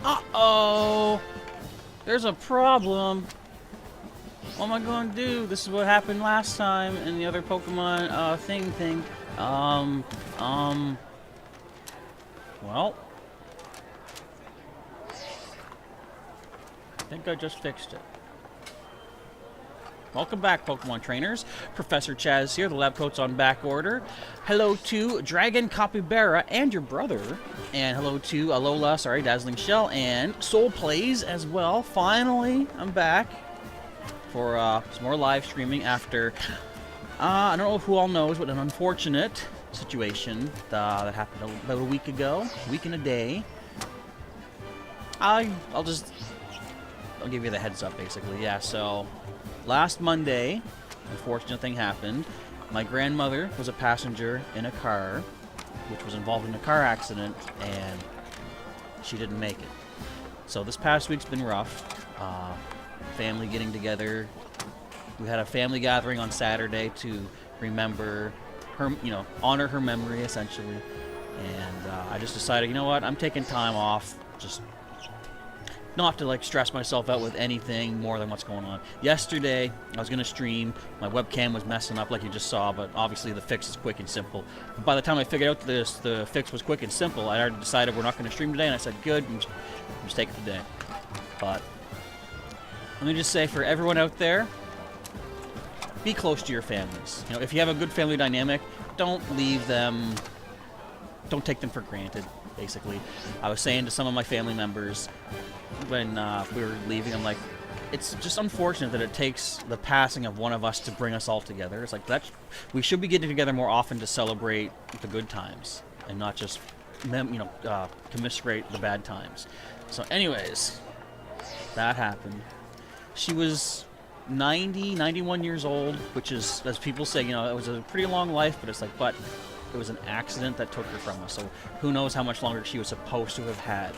Uh-oh! There's a problem. What am I going to do? This is what happened last time in the other Pokemon thing. Well, I think I just fixed it. Welcome back, Pokemon Trainers. Professor Chaz here, the lab coat's on back order. Hello to Dragon Capybara and your brother. And hello to Alola, Dazzling Shell, and Soul Plays as well. Finally, I'm back for some more live streaming after, I don't know if who all knows, but an unfortunate situation that happened about a week ago. A week and a day. I'll give you the heads up, basically. Yeah, so last Monday, unfortunate thing happened. My grandmother was a passenger in a car, which was involved in a car accident, and she didn't make it. So this past week's been rough. Family getting together. We had a family gathering on Saturday to remember her, honor her memory, essentially. And I just decided, you know what, I'm taking time off, just not to stress myself out with anything more than what's going on. Yesterday, I was going to stream. My webcam was messing up like you just saw, but obviously the fix is quick and simple. But by the time I figured out the fix was quick and simple, I already decided we're not going to stream today, and I said, good, I'm just taking it today. But let me just say, for everyone out there, be close to your families. If you have a good family dynamic, don't leave them, don't take them for granted, basically. I was saying to some of my family members when we were leaving, I'm like, it's just unfortunate that it takes the passing of one of us to bring us all together. It's like, we should be getting together more often to celebrate the good times and not just, commiserate the bad times. So anyways, that happened. She was 91 years old, which is, as people say, it was a pretty long life, but it was an accident that took her from us. So who knows how much longer she was supposed to have had.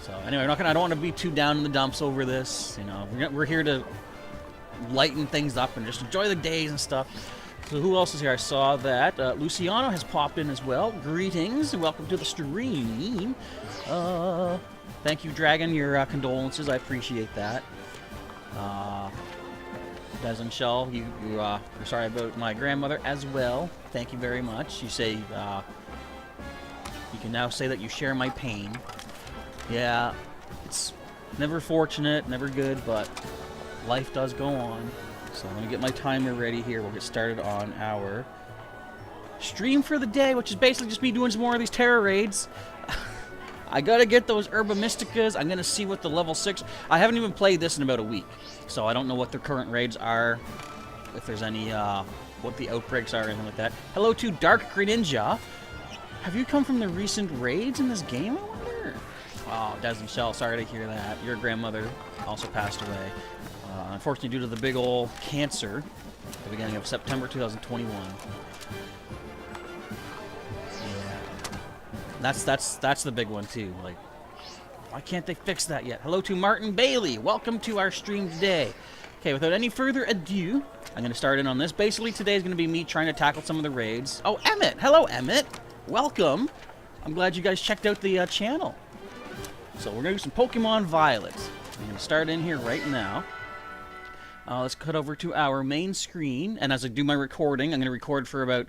So anyway, I don't want to be too down in the dumps over this. We're here to lighten things up and just enjoy the days and stuff. So who else is here? I saw that Luciano has popped in as well. Greetings and welcome to the stream. Thank you, Dragon. Your condolences, I appreciate that. Dazzling Shell, you're sorry about my grandmother as well. Thank you very much. You say you can now say that you share my pain. Yeah, it's never fortunate, never good, but life does go on. So I'm gonna get my timer ready here. We'll get started on our stream for the day, which is basically just me doing some more of these Tera raids. I gotta get those Herba Mysticas. I'm gonna see what the level 6... I haven't even played this in about a week, so I don't know what their current raids are, if there's any, what the outbreaks are or anything like that. Hello to Dark Greninja. Have you come from the recent raids in this game, I wonder? Oh, Dazzling Shell, sorry to hear that. Your grandmother also passed away. Unfortunately, due to the big old cancer at the beginning of September 2021. That's the big one too. Like, why can't they fix that yet? Hello to Martin Bailey. Welcome to our stream today. Okay, without any further ado, I'm going to start in on this. Basically, today is going to be me trying to tackle some of the raids. Oh, Emmett. Hello, Emmett. Welcome. I'm glad you guys checked out the channel. So we're going to do some Pokemon Violet. I'm going to start in here right now. Let's cut over to our main screen. And as I do my recording, I'm going to record for about...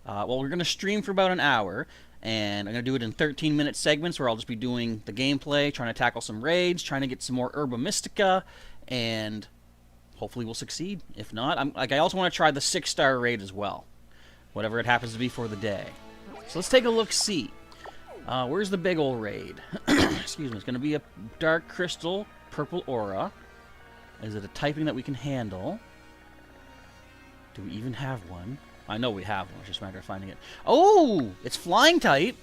we're going to stream for about an hour. And I'm going to do it in 13-minute segments where I'll just be doing the gameplay, trying to tackle some raids, trying to get some more Herba Mystica, and hopefully we'll succeed. If not, I also want to try the 6-star raid as well, whatever it happens to be for the day. So let's take a look-see. Where's the big ol' raid? Excuse me. It's going to be a Dark Crystal Purple Aura. Is it a typing that we can handle? Do we even have one? I know we have one, it's just a matter of finding it. Oh! It's flying type!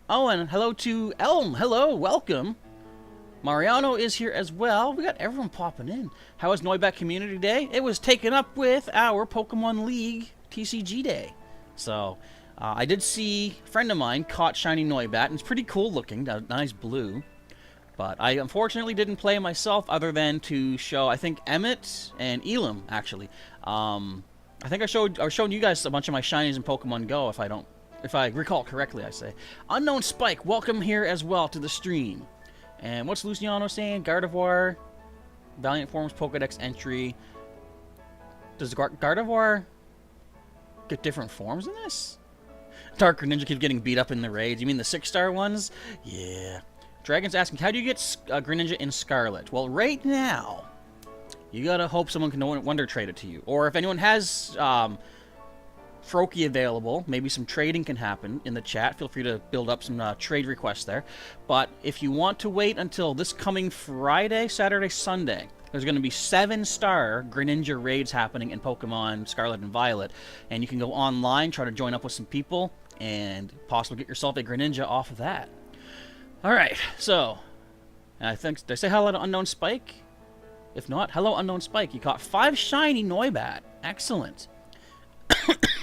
Oh, and hello to Elm. Hello, welcome. Mariano is here as well. We got everyone popping in. How was Noibat Community Day? It was taken up with our Pokemon League TCG Day. So, I did see a friend of mine caught shiny Noibat, and it's pretty cool looking, nice blue. But I unfortunately didn't play myself other than to show, I think, Emmett and Elam, actually. I think I was showing you guys a bunch of my shinies in Pokemon Go, if I don't If I recall correctly, I say. Unknown Spike, welcome here as well to the stream. And what's Luciano saying? Gardevoir, Valiant Forms, Pokedex entry. Does Gardevoir get different forms in this? Dark Greninja keeps getting beat up in the raids. You mean the 6-star ones? Yeah. Dragon's asking, how do you get Greninja in Scarlet? Well, right now, you gotta hope someone can Wonder Trade it to you. Or if anyone has Froakie available, maybe some trading can happen in the chat. Feel free to build up some trade requests there. But if you want to wait until this coming Friday, Saturday, Sunday, there's going to be 7-star Greninja raids happening in Pokemon Scarlet and Violet. And you can go online, try to join up with some people, and possibly get yourself a Greninja off of that. Alright, so, I think, did I say hello to Unknown Spike? If not, hello Unknown Spike. You caught 5 shiny Noibat. Excellent.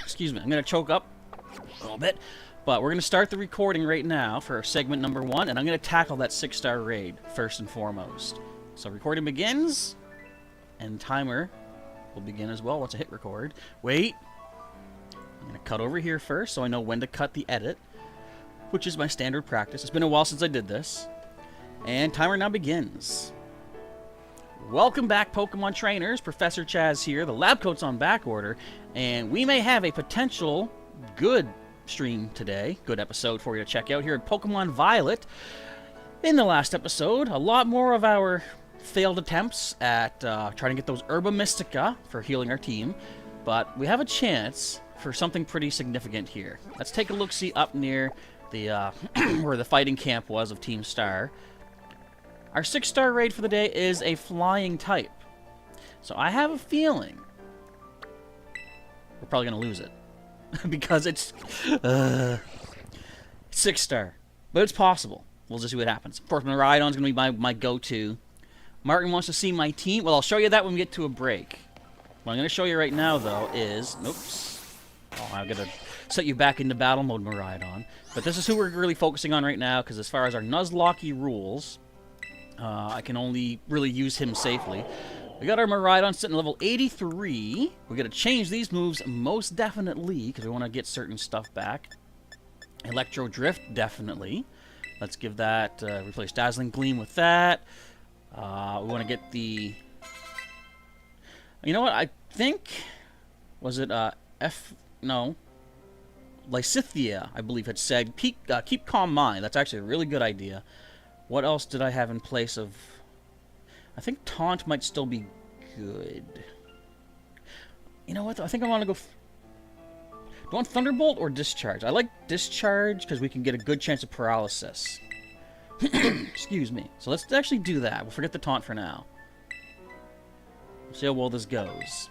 Excuse me, I'm going to choke up a little bit. But we're going to start the recording right now for segment number 1, and I'm going to tackle that 6-star raid first and foremost. So recording begins, and timer will begin as well once I hit record. Wait. I'm going to cut over here first so I know when to cut the edit, which is my standard practice. It's been a while since I did this. And timer now begins. Welcome back, Pokemon Trainers. Professor Chaz here. The lab coat's on back order, and we may have a potential good stream today, good episode for you to check out here at Pokemon Violet. In the last episode, a lot more of our failed attempts at trying to get those Herba Mystica for healing our team, but we have a chance for something pretty significant here. Let's take a look-see up near the where the fighting camp was of Team Star. Our 6-star raid for the day is a flying type, so I have a feeling we're probably going to lose it because it's 6-star, but it's possible. We'll just see what happens. Of course, Miraidon's going to be my go-to. Martin wants to see my team. Well, I'll show you that when we get to a break. What I'm going to show you right now, though, is... Oops. Oh, I'm going to set you back into battle mode, Miraidon. But this is who we're really focusing on right now, because as far as our Nuzlocke rules, I can only really use him safely. We got our Miraidon sitting level 83. We're going to change these moves most definitely, because we want to get certain stuff back. Electro Drift, definitely. Let's give that, replace Dazzling Gleam with that. We want to get the... You know what? I think... Was it, No. Lysithea, I believe, had said, keep calm mind. That's actually a really good idea. What else did I have in place of... I think Taunt might still be good. You know what? I think I want to go... Do you want Thunderbolt or Discharge? I like Discharge because we can get a good chance of paralysis. Excuse me. So let's actually do that. We'll forget the Taunt for now. See how well this goes.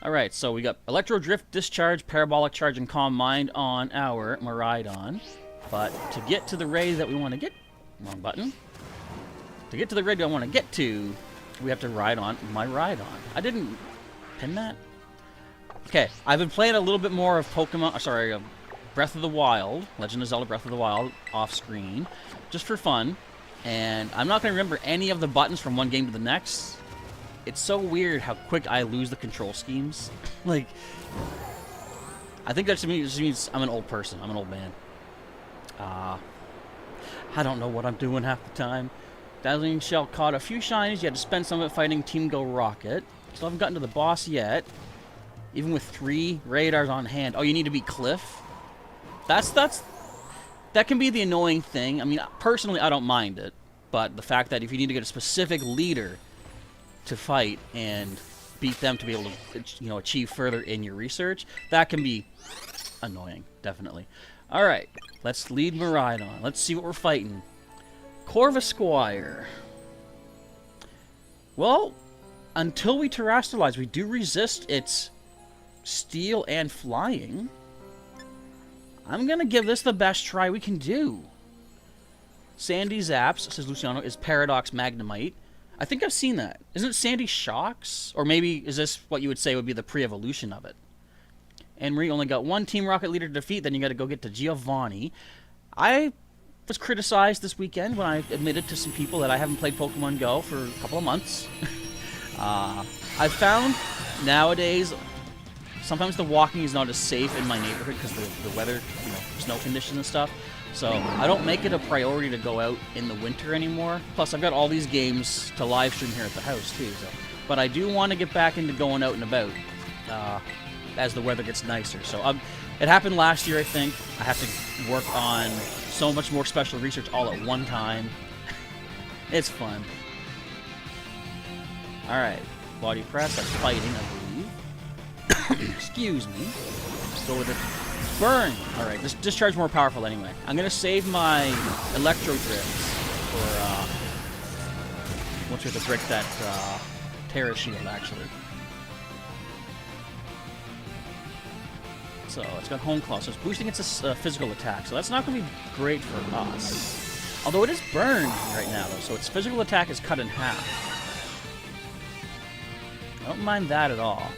Alright, so we got Electro Drift, Discharge, Parabolic Charge, and Calm Mind on our Miraidon. But to get to the raid that we want to get... Wrong button. To get to the raid I want to get to, we have to ride on my Miraidon. I didn't pin that? Okay, I've been playing a little bit more of Pokemon... Sorry, Breath of the Wild. Legend of Zelda Breath of the Wild off-screen. Just for fun. And I'm not going to remember any of the buttons from one game to the next. It's so weird how quick I lose the control schemes. Like, I think that just means I'm an old person. I'm an old man. I don't know what I'm doing half the time. Dazzling Shell caught a few shinies. You had to spend some of it fighting Team Go Rocket. Still haven't gotten to the boss yet. Even with 3 radars on hand. Oh, you need to be Cliff? That can be the annoying thing. I mean, personally, I don't mind it. But the fact that if you need to get a specific leader to fight and beat them to be able to, you know, achieve further in your research, that can be annoying, definitely. Alright, let's lead Miraidon. Let's see what we're fighting. Corvisquire. Well, until we terrestrialize, we do resist its steel and flying. I'm going to give this the best try we can do. Sandy Zaps, says Luciano, is Paradox Magnemite. I think I've seen that. Isn't it Sandy Shocks? Or maybe is this what you would say would be the pre-evolution of it? And Marie only got 1 Team Rocket leader to defeat, then you got to go get to Giovanni. I was criticized this weekend when I admitted to some people that I haven't played Pokemon Go for a couple of months. I've found nowadays sometimes the walking is not as safe in my neighborhood because the weather, you know, snow conditions and stuff. So I don't make it a priority to go out in the winter anymore. Plus, I've got all these games to live stream here at the house too. So, but I do want to get back into going out and about as the weather gets nicer. So it happened last year, I think. I have to work on so much more special research all at one time. It's fun. All right, body press. That's fighting, I believe. Excuse me. Let's go with it. Burn! Alright, this discharge more powerful anyway. I'm gonna save my electro drifts for once we have to break that Tera shield actually. So it's got home claw, so it's boosting its physical attack, so that's not gonna be great for us. Although it is burned right now though, so its physical attack is cut in half. I don't mind that at all.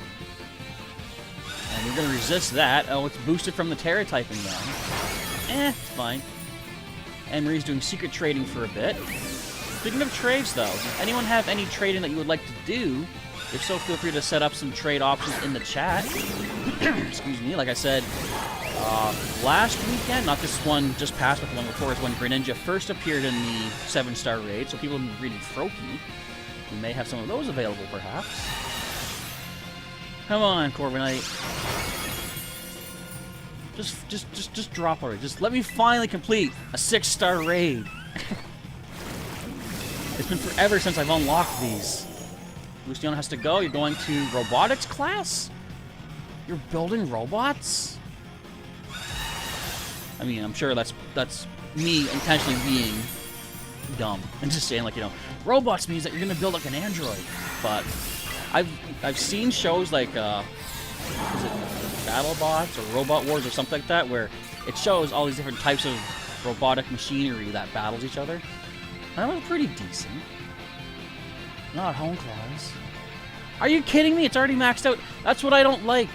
And we're going to resist that. Oh, it's boosted from the Tera typing though. It's fine. And Marie's doing secret trading for a bit. Speaking of trades though, does anyone have any trading that you would like to do? If so, feel free to set up some trade options in the chat. Excuse me. Like I said, last weekend, not this one just passed, but the one before, is when Greninja first appeared in the 7-star raid. So people have been reading Froakie. We may have some of those available perhaps. Come on, Corviknight. Just drop already. Just let me finally complete a 6-star raid. It's been forever since I've unlocked these. Luciano has to go. You're going to robotics class? You're building robots? I mean, I'm sure that's me intentionally being dumb and just saying, like, you know, robots means that you're gonna build like an android. But I've seen shows like is it BattleBots or Robot Wars or something like that, where it shows all these different types of robotic machinery that battles each other. And that was pretty decent. Not home claws. Are you kidding me? It's already maxed out. That's what I don't like.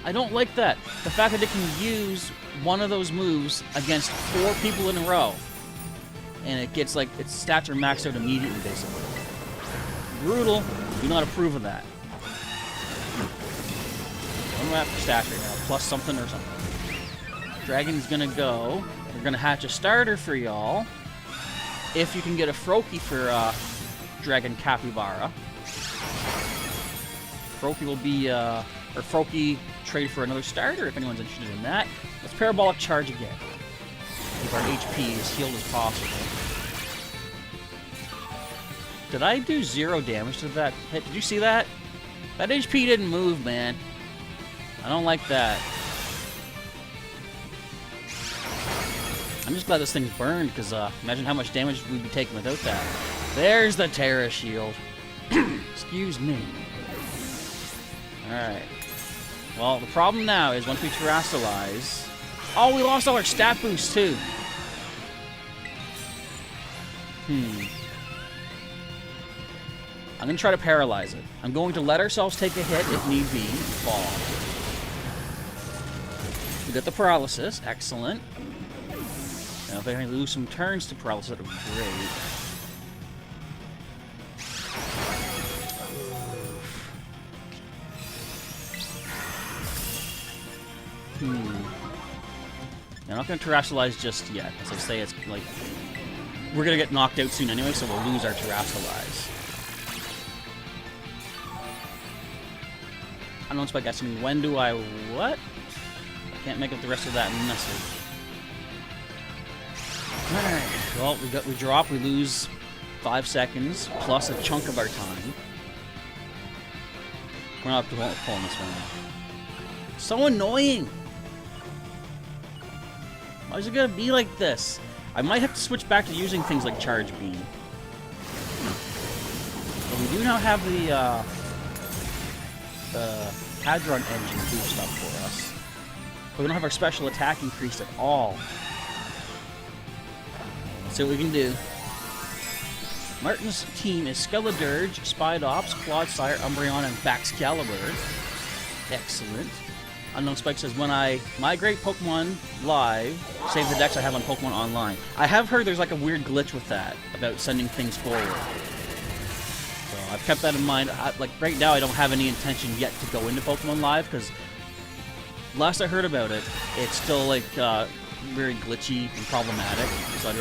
I don't like that. The fact that it can use one of those moves against 4 people in a row. And it gets, like, its stats are maxed out immediately, basically. Brutal. Do not approve of that. What do I have for stats right now? Plus something or something. Dragon's gonna go. We're gonna hatch a starter for y'all. If you can get a Froakie for Dragon Capybara. Froakie will be, or Froakie trade for another starter if anyone's interested in that. Let's Parabolic Charge again. Keep our HP as healed as possible. Did I do 0 damage to that hit? Did you see that? That HP didn't move, man. I don't like that. I'm just glad this thing's burned, because imagine how much damage we'd be taking without that. There's the Tera shield. Excuse me. Alright. Well, the problem now is once we terrestrialize... Oh, we lost all our stat boosts, too. I'm going to try to paralyze it. I'm going to let ourselves take a hit, if need be, fall. We got the paralysis. Excellent. Now, if I can lose some turns to paralysis, that would be great. I'm not going to terrestrialize just yet. As I say, it's like... We're going to get knocked out soon anyway, so we'll lose our terrestrialize. I don't expect asking me, when do I what? I can't make up the rest of that message. Alright, well, we drop, we lose 5 seconds, plus a chunk of our time. We're not pulling this one. So annoying! Why is it gonna be like this? I might have to switch back to using things like Charge Beam. But we do now have the Hadron engine to do stuff for us. But we don't have our special attack increased at all. Let's see what we can do. Martin's team is Skeledirge, Spidops, Clodsire, Umbreon, and Baxcalibur. Excellent. Unknown Spike says, when I migrate Pokemon live, save the decks I have on Pokemon Online. I have heard there's like a weird glitch with that, about sending things forward. So, I've kept that in mind. Like, right now, I don't have any intention yet to go into Pokemon Live, because last I heard about it, it's still, like, very glitchy and problematic, so I'd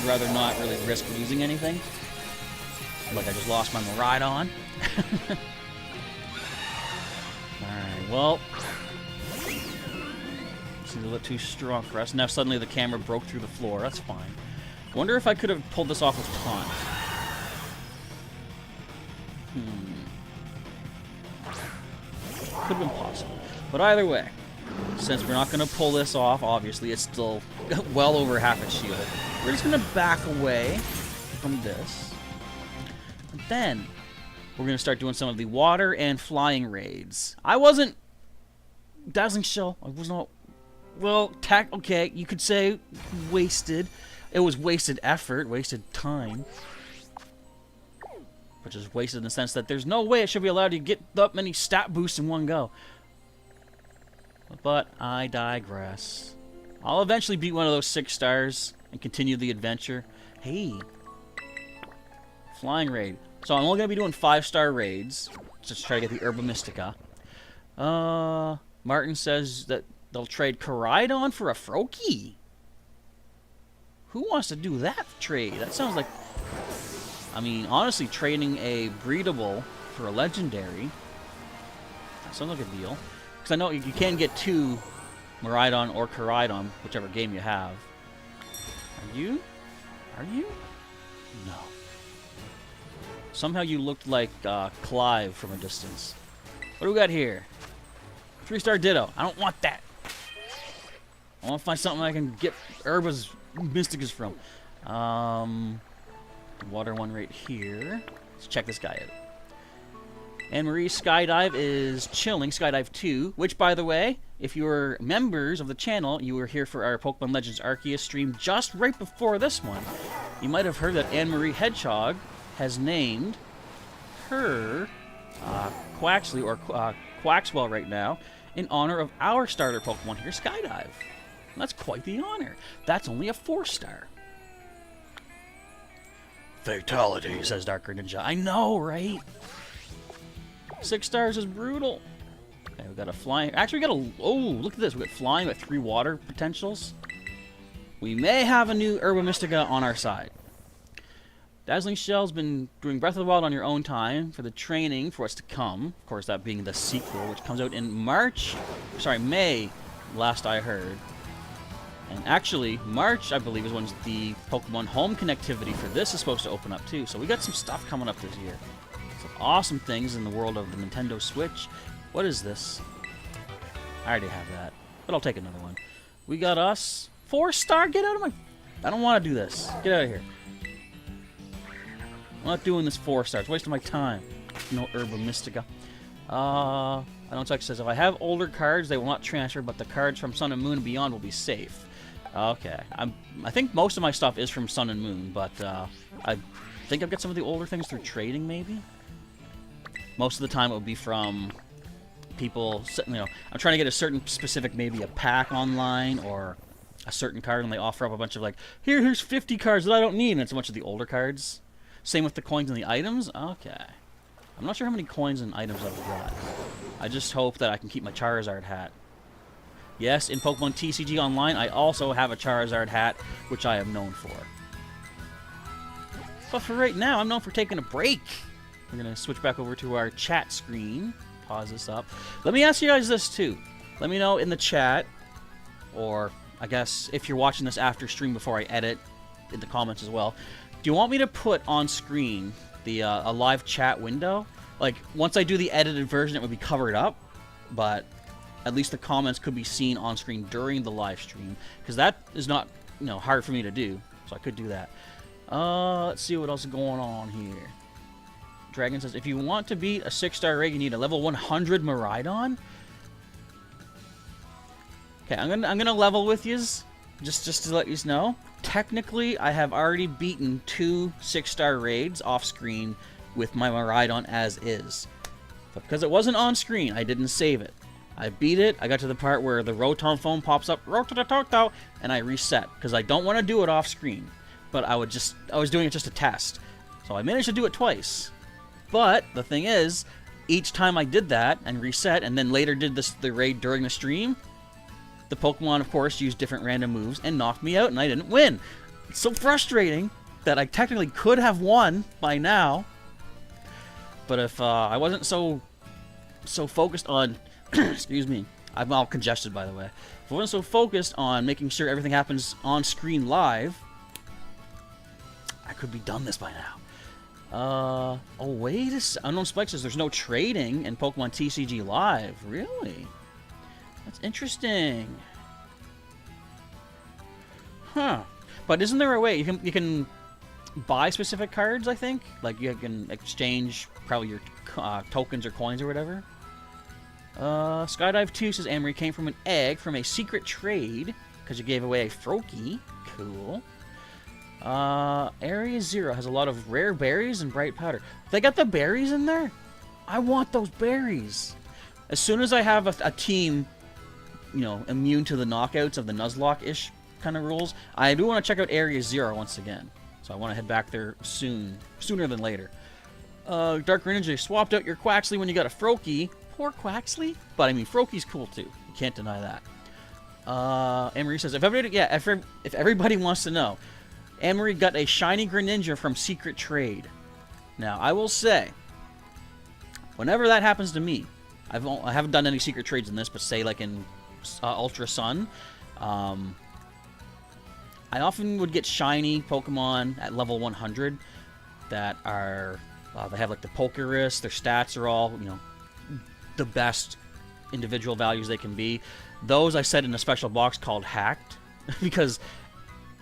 rather not really risk losing anything. Like, I just lost my Miraidon. Alright, well, seems a little too strong for us. Now suddenly the camera broke through the floor. That's fine. Wonder if I could have pulled this off with taunt. Could have been possible. But either way, since we're not going to pull this off, obviously it's still well over half its shield. We're just going to back away from this. And then we're going to start doing some of the water and flying raids. I wasn't... Dazzling Shell, I was not... Well, okay, you could say wasted. It was wasted effort, wasted time. Which is wasted in the sense that there's no way it should be allowed to get that many stat boosts in one go. But I digress. I'll eventually beat one of those 6 stars and continue the adventure. Hey. Flying raid. So I'm only going to be doing 5-star raids. Just to try to get the Herba Mystica. Martin says that they'll trade Koraidon for a Froakie. Who wants to do that trade? That sounds like... I mean, honestly, trading a breedable for a legendary... That sounds like a deal. Because I know you can get 2 Miraidon or Koraidon, whichever game you have. Are you? Are you? No. Somehow you looked like Clive from a distance. What do we got here? 3-star Ditto. I don't want that. I want to find something I can get Herba's Mysticas from. Water one right here. Let's check this guy out. Anne-Marie Skydive is chilling. Skydive 2, which, by the way, if you were members of the channel, you were here for our Pokemon Legends Arceus stream just right before this one. You might have heard that Anne-Marie Hedgehog has named her Quaxley, or Quaxwell right now, in honor of our starter Pokemon here, Skydive. That's quite the honor. That's only a 4-star. Fatality, says Darker Ninja. I know, right? 6 stars is brutal. Okay, we got a flying... Actually, we got a... Oh, look at this. We got flying with 3 water potentials. We may have a new Herba Mystica on our side. Dazzling Shell's been doing Breath of the Wild on your own time for the training for what's to come. Of course, that being the sequel, which comes out in May, last I heard. And actually, March, I believe, is when the Pokemon Home connectivity for this is supposed to open up, too. So we got some stuff coming up this year. Some awesome things in the world of the Nintendo Switch. What is this? I already have that, but I'll take another one. We got us 4-star. Get out of my... I don't want to do this. Get out of here. I'm not doing this 4-star. It's wasting my time. No Herba Mystica. I don't check. Says if I have older cards, they will not transfer, but the cards from Sun and Moon and beyond will be safe. Okay. I think most of my stuff is from Sun and Moon, but I think I've got some of the older things through trading, maybe. Most of the time it would be from people, you know, I'm trying to get a certain specific, maybe a pack online or a certain card, and they offer up a bunch of like, here's 50 cards that I don't need, and it's a bunch of the older cards. Same with the coins and the items. Okay. I'm not sure how many coins and items I've got. I just hope that I can keep my Charizard hat. Yes, in Pokemon TCG Online, I also have a Charizard hat, which I am known for. But for right now, I'm known for taking a break. We're going to switch back over to our chat screen. Pause this up. Let me ask you guys this, too. Let me know in the chat, or I guess if you're watching this after stream before I edit, in the comments as well. Do you want me to put on screen the a live chat window? Like, once I do the edited version, it would be covered up, but at least the comments could be seen on screen during the live stream, because that is not, you know, hard for me to do, so I could do that. Let's see what else is going on here. Dragon says, if you want to beat a 6-star raid, you need a level 100 Miraidon. Okay, I'm gonna level with yous, just to let yous know. Technically, I have already beaten 2 6-star raids off screen with my Miraidon as is. But because it wasn't on screen, I didn't save it. I beat it, I got to the part where the Rotom phone pops up, Rotototo, and I reset, because I don't want to do it off screen. but I was doing it just to test. So I managed to do it twice. But the thing is, each time I did that and reset, and then later did the raid during the stream, the Pokemon, of course, used different random moves and knocked me out, and I didn't win. It's so frustrating that I technically could have won by now. But if I wasn't so focused on... excuse me. I'm all congested, by the way. If I wasn't so focused on making sure everything happens on screen live, I could be done this by now. Oh, wait a second. Unknown Spike says there's no trading in Pokemon TCG Live. Really? That's interesting. Huh. But isn't there a way you can buy specific cards, I think? Like you can exchange probably your tokens or coins or whatever. Skydive 2 says Amory came from an egg from a secret trade because you gave away a Froakie. Cool. Area 0 has a lot of rare berries and bright powder. They got the berries in there? I want those berries. As soon as I have a team, you know, immune to the knockouts of the Nuzlocke-ish kind of rules, I do want to check out Area 0 once again. So I want to head back there sooner than later. Dark Ninja swapped out your Quaxley when you got a Froakie. Poor Quaxley. But I mean, Froakie's cool too. You can't deny that. Emery says, if everybody wants to know, Emery got a shiny Greninja from Secret Trade. Now, I will say, whenever that happens to me, I haven't done any secret trades in this, but say like in Ultra Sun, I often would get shiny Pokemon at level 100 that are, they have like the Pokerus, their stats are all, you know, the best individual values they can be. Those I set in a special box called Hacked, because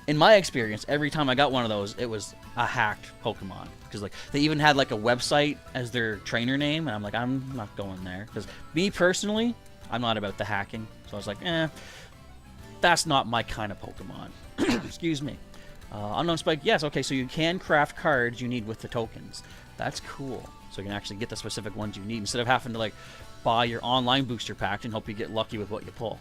in my experience, every time I got one of those, it was a hacked Pokemon. Because like they even had like a website as their trainer name, and I'm like, I'm not going there. Because me personally, I'm not about the hacking. So I was like, that's not my kind of Pokemon. Excuse me. Unknown Spike, yes, okay, so you can craft cards you need with the tokens. That's cool. So you can actually get the specific ones you need instead of having to like buy your online booster pack and hope you get lucky with what you pull.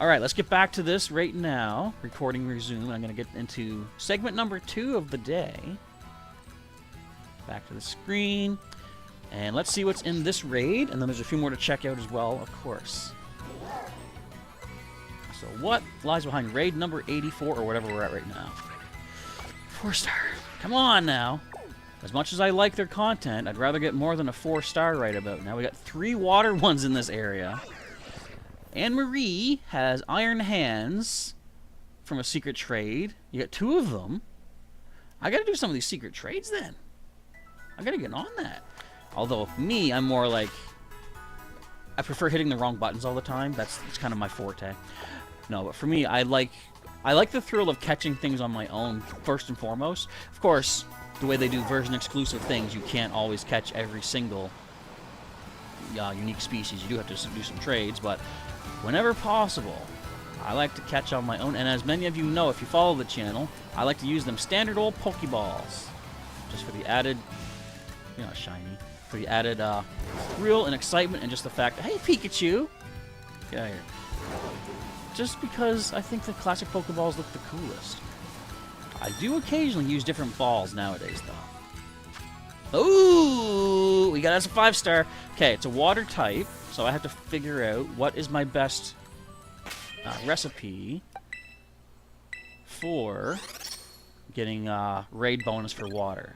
Alright, let's get back to this right now. Recording resume. I'm going to get into segment number 2 of the day. Back to the screen. And let's see what's in this raid. And then there's a few more to check out as well, of course. So what lies behind raid number 84 or whatever we're at right now? 4-star. Come on now. As much as I like their content, I'd rather get more than a 4-star right about now. We got 3 water ones in this area. Anne-Marie has Iron Hands from a secret trade. You got 2 of them. I gotta do some of these secret trades then. I gotta get on that. Although, me, I'm more like... I prefer hitting the wrong buttons all the time. That's kind of my forte. No, but for me, I like the thrill of catching things on my own, first and foremost. Of course, the way they do version-exclusive things, you can't always catch every single unique species. You do have to do some trades, but whenever possible, I like to catch on my own. And as many of you know, if you follow the channel, I like to use them standard old Pokeballs. Just for the added, shiny. For the added thrill and excitement and just the fact that, hey, Pikachu! Get out of here. Just because I think the classic Pokeballs look the coolest. I do occasionally use different balls nowadays, though. Ooh! We got us a 5-star. Okay, it's a water type, so I have to figure out what is my best recipe for getting raid bonus for water.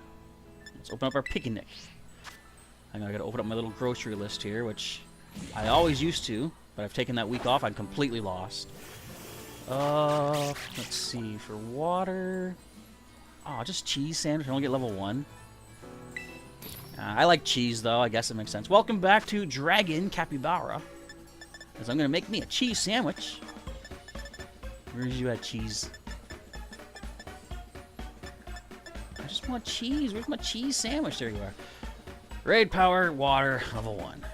Let's open up our picnic. I gotta open up my little grocery list here, which I always used to, but I've taken that week off. I'm completely lost. Let's see. For water... Oh, just cheese sandwich. I only get level 1. I like cheese, though. I guess it makes sense. Welcome back to Dragon Capybara. As I'm gonna make me a cheese sandwich. Where's you at, cheese? I just want cheese. Where's my cheese sandwich? There you are. Raid power, water, level 1.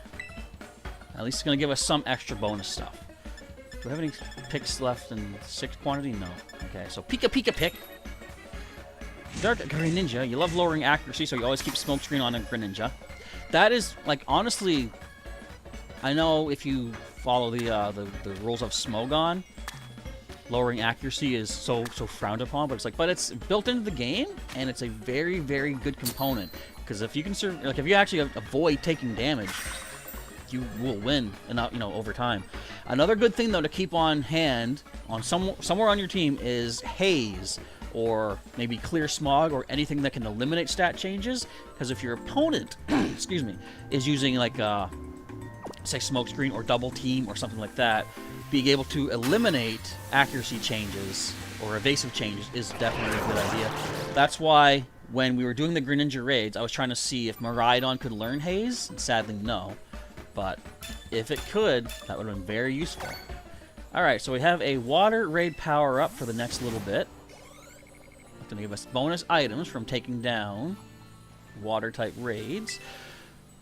At least it's going to give us some extra bonus stuff. Do we have any picks left in 6 quantity? No. Okay, so Pika Pika pick. Dark Greninja. You love lowering accuracy, so you always keep Smokescreen on a Greninja. That is, like, honestly, I know if you follow the rules of Smogon, lowering accuracy is so frowned upon, but it's like, but it's built into the game, and it's a very, very good component. Because if you can like, if you actually avoid taking damage, you will win, and over time. Another good thing though to keep on hand on somewhere on your team is haze, or maybe clear smog, or anything that can eliminate stat changes. Because if your opponent, excuse me, is using like say smoke screen or double team or something like that, being able to eliminate accuracy changes or evasive changes is definitely a good idea. That's why when we were doing the Greninja raids, I was trying to see if Miraidon could learn haze, and sadly no. But if it could, that would have been very useful. Alright, so we have a water raid power up for the next little bit. It's going to give us bonus items from taking down water type raids.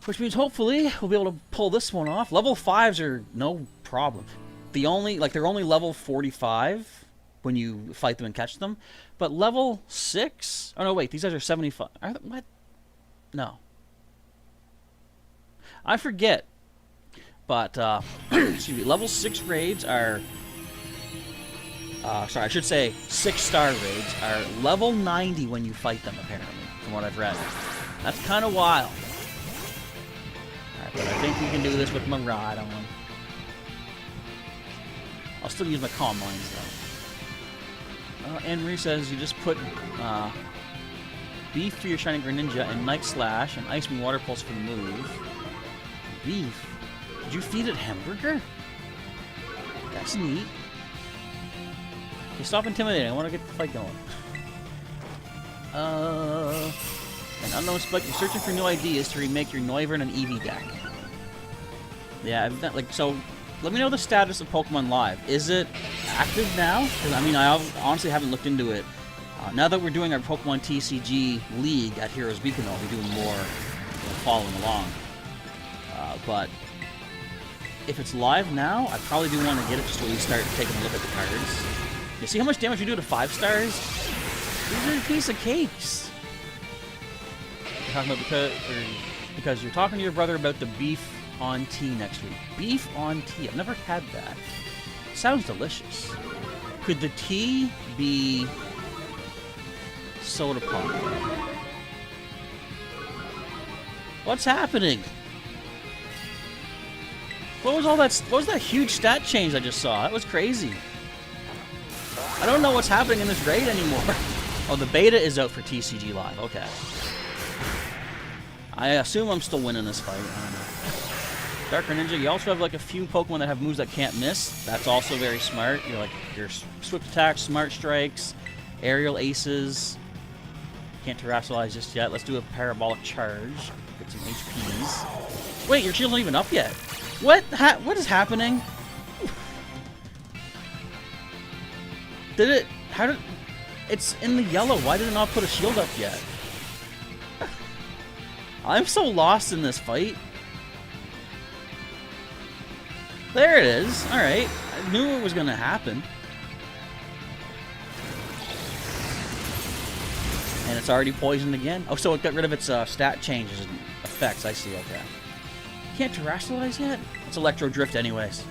Which means hopefully we'll be able to pull this one off. Level 5s are no problem. They're only level 45 when you fight them and catch them. But level 6... Oh no, wait, these guys are 75. What? No. I forget. But, excuse me, level 6 raids are... sorry, I should say 6-star raids are level 90 when you fight them, apparently, from what I've read. That's kind of wild. Alright, but I think we can do this with Miraidon. I'll still use my Calm Minds, though. Anne-Marie says you just put Beef for your Shining Greninja, and Night Slash, and Ice Beam Water Pulse for the move. Beef? Did you feed it hamburger? That's neat. Okay, stop intimidating. I want to get the fight going. An unknown spec. You're searching for new ideas to remake your Noivern and Eevee deck. Yeah, I've done, like, so. Let me know the status of Pokemon Live. Is it active now? Because I mean, I honestly haven't looked into it. Now that we're doing our Pokemon TCG League at Heroes Beacon, I'll be doing more following along. But if it's live now, I probably do want to get it just to at least start taking a look at the cards. You see how much damage you do to 5 stars? These are a piece of cakes. You're talking about because you're talking to your brother about the beef on tea next week. Beef on tea. I've never had that. Sounds delicious. Could the tea be soda pop? What's happening? What was all that? What was that huge stat change I just saw? That was crazy. I don't know what's happening in this raid anymore. Oh, the beta is out for TCG Live. Okay. I assume I'm still winning this fight. I don't know. Dark Greninja, you also have like a few Pokemon that have moves that can't miss. That's also very smart. You're like your Swift Attacks, Smart Strikes, Aerial Aces. Can't Terrasilize just yet. Let's do a Parabolic Charge. Get some HPs. Wait, your shield's not even up yet. What? What is happening? Did it? How did? It's in the yellow. Why did it not put a shield up yet? I'm so lost in this fight. There it is. Alright. I knew it was going to happen. And it's already poisoned again. Oh, so it got rid of its stat changes and effects. I see. Okay. Can't Terrasilize yet? It's Electro Drift anyways.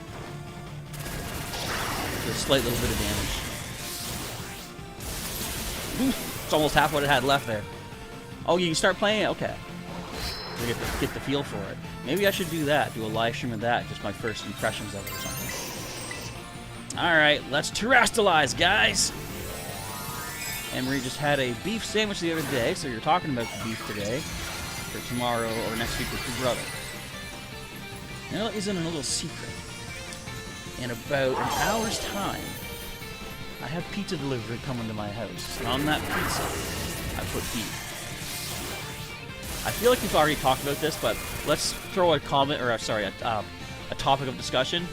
A slight little bit of damage. Ooh, it's almost half what it had left there. Oh, you can start playing it? Okay. Get the feel for it. Maybe I should do that. Do a live stream of that. Just my first impressions of it or something. Alright, let's Terrasilize, guys! Emery just had a beef sandwich the other day, so you're talking about the beef today. For tomorrow or next week with your brother. Now that isn't a little secret. In about an hour's time, I have pizza delivery coming to my house. And on that pizza, I put beef. I feel like we've already talked about this, but let's throw a comment, or sorry, a topic of discussion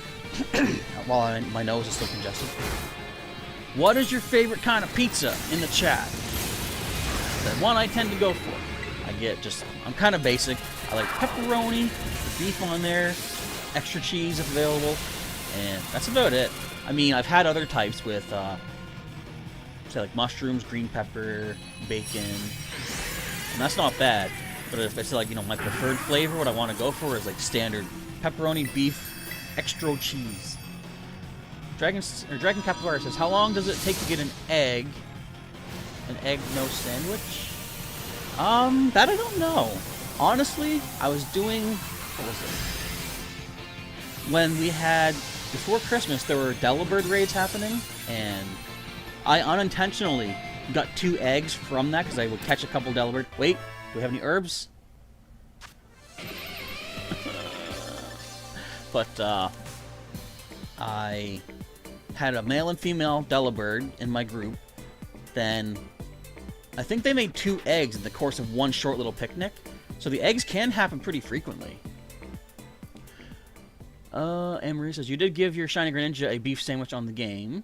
while my nose is still congested. What is your favorite kind of pizza in the chat? The one I tend to go for. I'm kind of basic. I like pepperoni, beef on there, extra cheese if available, and that's about it. I mean, I've had other types with, say like mushrooms, green pepper, bacon, and that's not bad. But if it's like, my preferred flavor, what I want to go for is like standard pepperoni, beef, extra cheese. Dragon Capybara says, how long does it take to get an egg? An egg no sandwich? That I don't know. Honestly, I was doing, what was it? When we had, before Christmas, there were Delibird raids happening, and I unintentionally got 2 eggs from that because I would catch a couple Delibird. Wait, do we have any herbs? But, I had a male and female Delibird in my group. Then, I think they made 2 eggs in the course of one short little picnic. So the eggs can happen pretty frequently. Anne-Marie says, you did give your Shiny Greninja a beef sandwich on the game.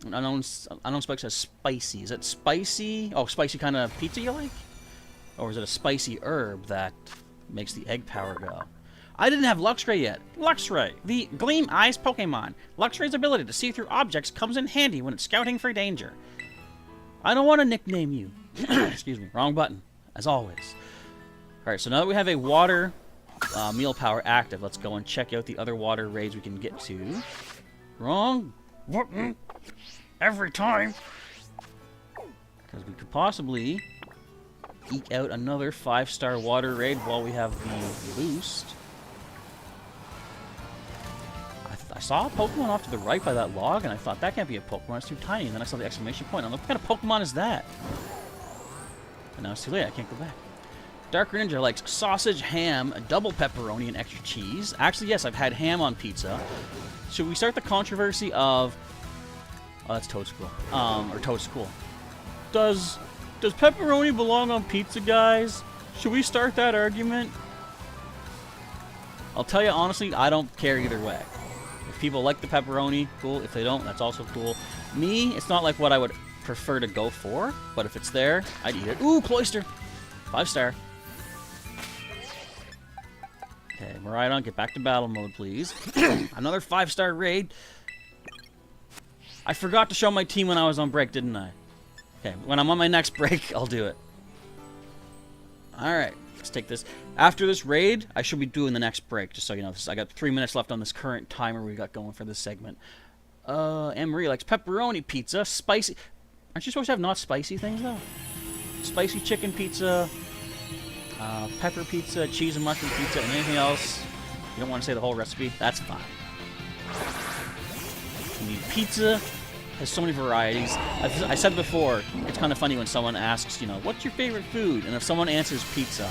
Unknown Spike says spicy. Is it spicy? Oh, spicy kind of pizza you like? Or is it a spicy herb that makes the egg power go? I didn't have Luxray yet. Luxray, the Gleam Eyes Pokemon. Luxray's ability to see through objects comes in handy when it's scouting for danger. I don't want to nickname you. Excuse me, wrong button, as always. Alright, so now that we have a water meal power active, let's go and check out the other water raids we can get to. Wrong button. Every time. Because we could possibly eke out another 5-star water raid while we have the boost. I saw a Pokemon off to the right by that log, and I thought, that can't be a Pokemon, it's too tiny. And then I saw the exclamation point. I'm like, what kind of Pokemon is that? And now it's too late, I can't go back. Dark Greninja likes sausage, ham, double pepperoni, and extra cheese. Actually, yes, I've had ham on pizza. Should we start the controversy of... Oh, that's Toad School. Or Toad School. Does pepperoni belong on pizza, guys? Should we start that argument? I'll tell you honestly, I don't care either way. If people like the pepperoni, cool. If they don't, that's also cool. Me, it's not like what I would prefer to go for, but if it's there, I'd eat it. Ooh, Cloyster! 5-star. Okay, Miraidon, get back to battle mode, please. Another 5-star raid. I forgot to show my team when I was on break, didn't I? Okay, when I'm on my next break, I'll do it. Alright, let's take this. After this raid, I should be doing the next break, just so you know. I got 3 minutes left on this current timer we got going for this segment. Anne-Marie likes pepperoni pizza, spicy... Aren't you supposed to have not spicy things, though? Spicy chicken pizza, pepper pizza, cheese and mushroom pizza, and anything else. You don't want to say the whole recipe? That's fine. I mean, pizza has so many varieties. I said before, it's kind of funny when someone asks, you know, what's your favorite food? And if someone answers pizza,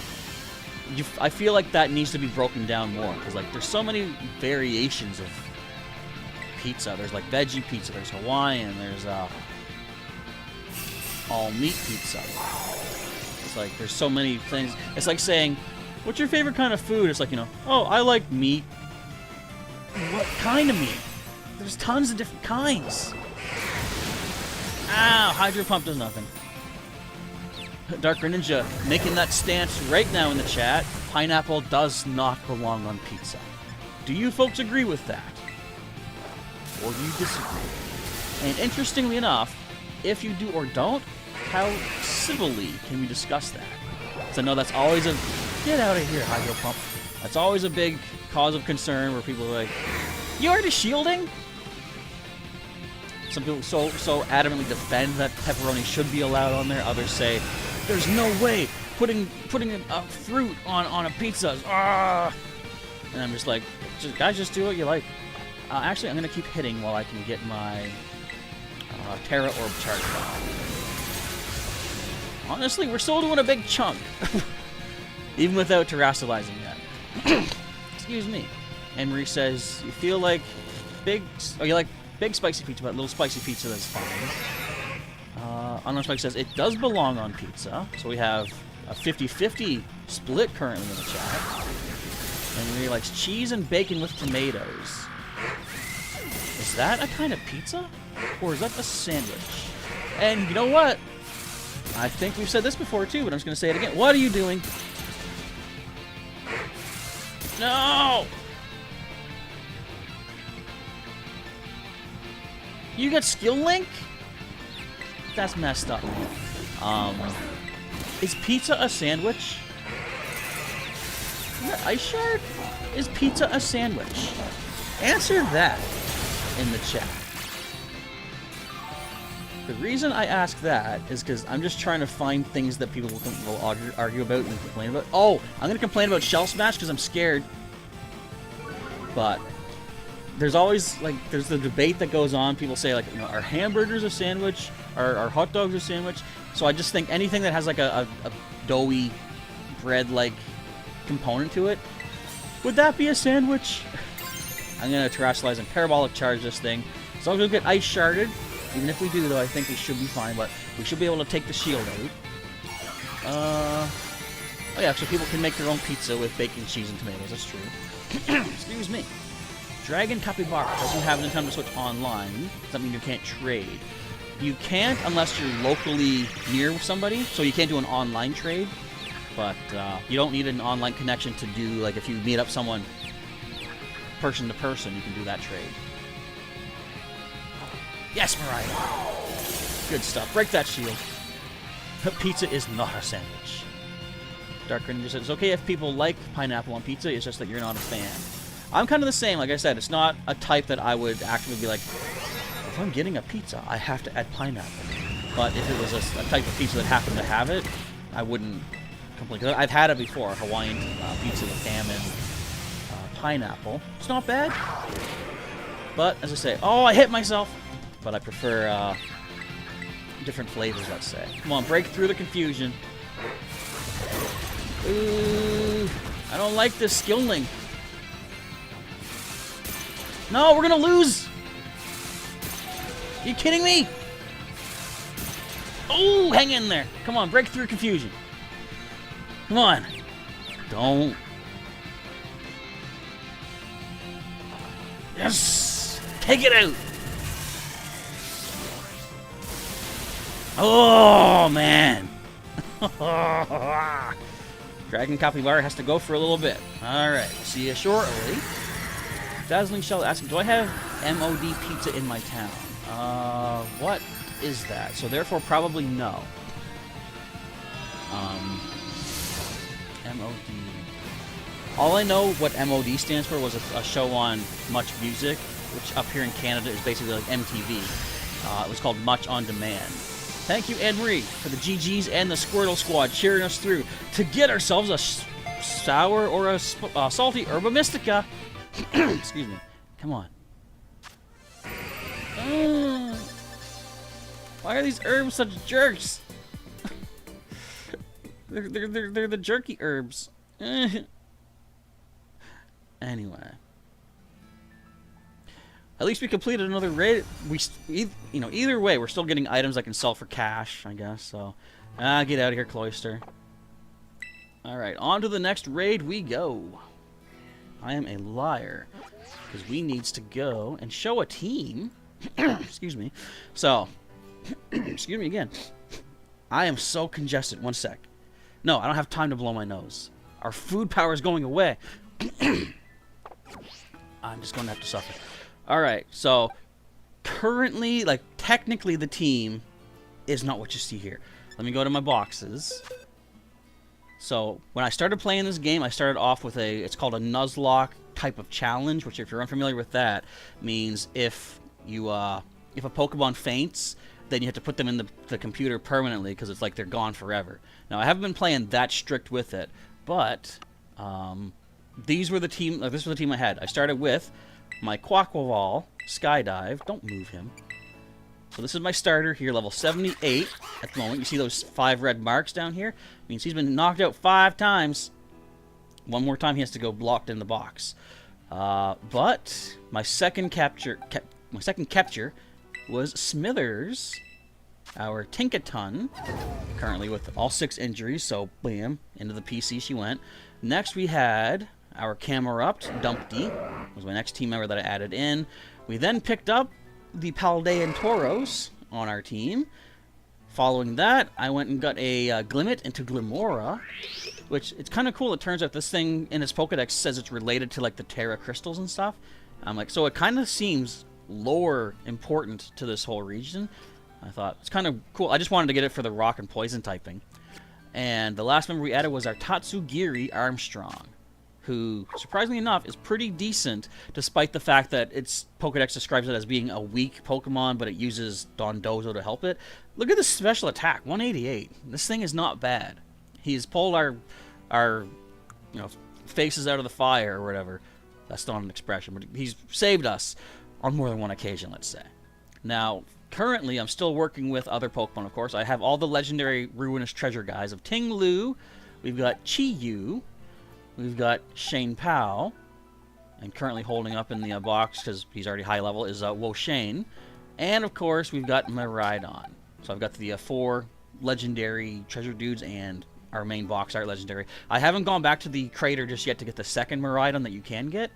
I feel like that needs to be broken down more. Because, like, there's so many variations of pizza. There's, like, veggie pizza. There's Hawaiian. There's, all-meat pizza. It's like, there's so many things. It's like saying, what's your favorite kind of food? It's like, you know, oh, I like meat. What kind of meat? There's tons of different kinds. Ow, Hydro Pump does nothing. Dark Greninja making that stance right now in the chat. Pineapple does not belong on pizza. Do you folks agree with that? Or do you disagree? And interestingly enough, if you do or don't, how civilly can we discuss that? So no, that's always a... Get out of here, Hydro Pump. That's always a big cause of concern where people are like, you already shielding? Some people so adamantly defend that pepperoni should be allowed on there. Others say, there's no way putting a fruit on a pizza. Ah! And I'm just like, guys, just do what you like. Actually, I'm going to keep hitting while I can get my Tera Orb charge back. Honestly, we're still doing a big chunk. Even without terrestrializing yet. Excuse me. Anne-Marie says, you feel like big... Oh, you like big spicy pizza, but little spicy pizza, that's fine. Unknown Spike says, it does belong on pizza. So we have a 50-50 split currently in the chat. Anne-Marie likes cheese and bacon with tomatoes. Is that a kind of pizza? Or is that a sandwich? And you know what? I think we've said this before too, but I'm just going to say it again. What are you doing? No! You got Skill Link? That's messed up, man. Is pizza a sandwich? Is that Ice Shard? Is pizza a sandwich? Answer that. in the chat. The reason I ask that is because I'm just trying to find things that people will argue about and complain about. Oh, I'm going to complain about Shell Smash because I'm scared. But there's always, like, there's the debate that goes on. People say, like, you know, are hamburgers a sandwich? Are hot dogs a sandwich? So I just think anything that has, like, a doughy bread-like component to it, would that be a sandwich? I'm going to terrestrialize and parabolic charge this thing. As long as we get ice sharded. Even if we do, though, I think we should be fine, but we should be able to take the shield out. Oh yeah, so people can make their own pizza with bacon, cheese, and tomatoes. That's true. Excuse me. Dragon Capybara doesn't have Nintendo Switch Online. Does that mean you can't trade? You can't unless you're locally near somebody, so you can't do an online trade. But you don't need an online connection to do, like, if you meet up someone person to person, you can do that trade. Yes, Mariah! Good stuff. Break that shield. Pizza is not a sandwich. Dark Ninja said, it's okay if people like pineapple on pizza, it's just that you're not a fan. I'm kind of the same, like I said, it's not a type that I would actually be like, if I'm getting a pizza, I have to add pineapple. But if it was a type of pizza that happened to have it, I wouldn't complain. Because I've had it before, Hawaiian pizza with ham and pineapple. It's not bad. But, as I say, oh, I hit myself! But I prefer different flavors, let's say. Come on, break through the confusion. Ooh, I don't like this skilling. No, we're gonna lose! Are you kidding me? Oh, hang in there. Come on, break through confusion. Come on. Don't. Yes! Take it out! Oh, man. Dragon Capybara has to go for a little bit. Alright, see you shortly. Dazzling Shell asking, do I have MOD pizza in my town? What is that? So therefore, probably no. MOD. All I know what MOD stands for was a show on Much Music, which up here in Canada is basically like MTV. It was called Much On Demand. Thank you, Anne-Marie, for the GGs and the Squirtle Squad cheering us through to get ourselves a sour or a salty Herba Mystica. Excuse me. Come on. Why are these herbs such jerks? they're the jerky herbs. Anyway. At least we completed another raid. Either way, we're still getting items I can sell for cash, I guess. So, get out of here, Cloyster. All right, on to the next raid we go. I am a liar because we needs to go and show a team. Excuse me. So, excuse me again. I am so congested. One sec. No, I don't have time to blow my nose. Our food power is going away. I'm just going to have to suffer. Alright, so currently, like, technically the team is not what you see here. Let me go to my boxes. So, when I started playing this game, I started off with it's called a Nuzlocke type of challenge, which if you're unfamiliar with that, means if a Pokemon faints, then you have to put them in the computer permanently because it's like they're gone forever. Now, I haven't been playing that strict with it, but this was the team I had. I started with my Quaquaval Skydive. Don't move him. So this is my starter here, level 78 at the moment. You see those 5 red marks down here? It means he's been knocked out 5 times. One more time he has to go blocked in the box. But my second capture was Smithers, our Tinkaton, currently with all 6 injuries, so bam, into the PC she went. Next we had our Camerupt, Dumpty, was my next team member that I added in. We then picked up the Paldea and Tauros on our team. Following that, I went and got a Glimmet into Glimora, which it's kind of cool. It turns out this thing in its Pokedex says it's related to like the Tera crystals and stuff. I'm like, so it kind of seems lore important to this whole region. I thought it's kind of cool. I just wanted to get it for the rock and poison typing. And the last member we added was our Tatsugiri Armstrong. who, surprisingly enough, is pretty decent, despite the fact that its Pokedex describes it as being a weak Pokemon, but it uses Dondozo to help it. Look at this special attack, 188. This thing is not bad. He's pulled our faces out of the fire or whatever. That's not an expression, but he's saved us on more than one occasion, let's say. Now, currently, I'm still working with other Pokemon, of course. I have all the legendary Ruinous Treasure guys of Ting-Lu. We've got Chi-Yu. We've got Shane Pao. And currently holding up in the box, because he's already high level, is Wo-Shane. And, of course, we've got Miraidon. So I've got the 4 legendary treasure dudes and our main box art legendary. I haven't gone back to the crater just yet to get the second Miraidon that you can get,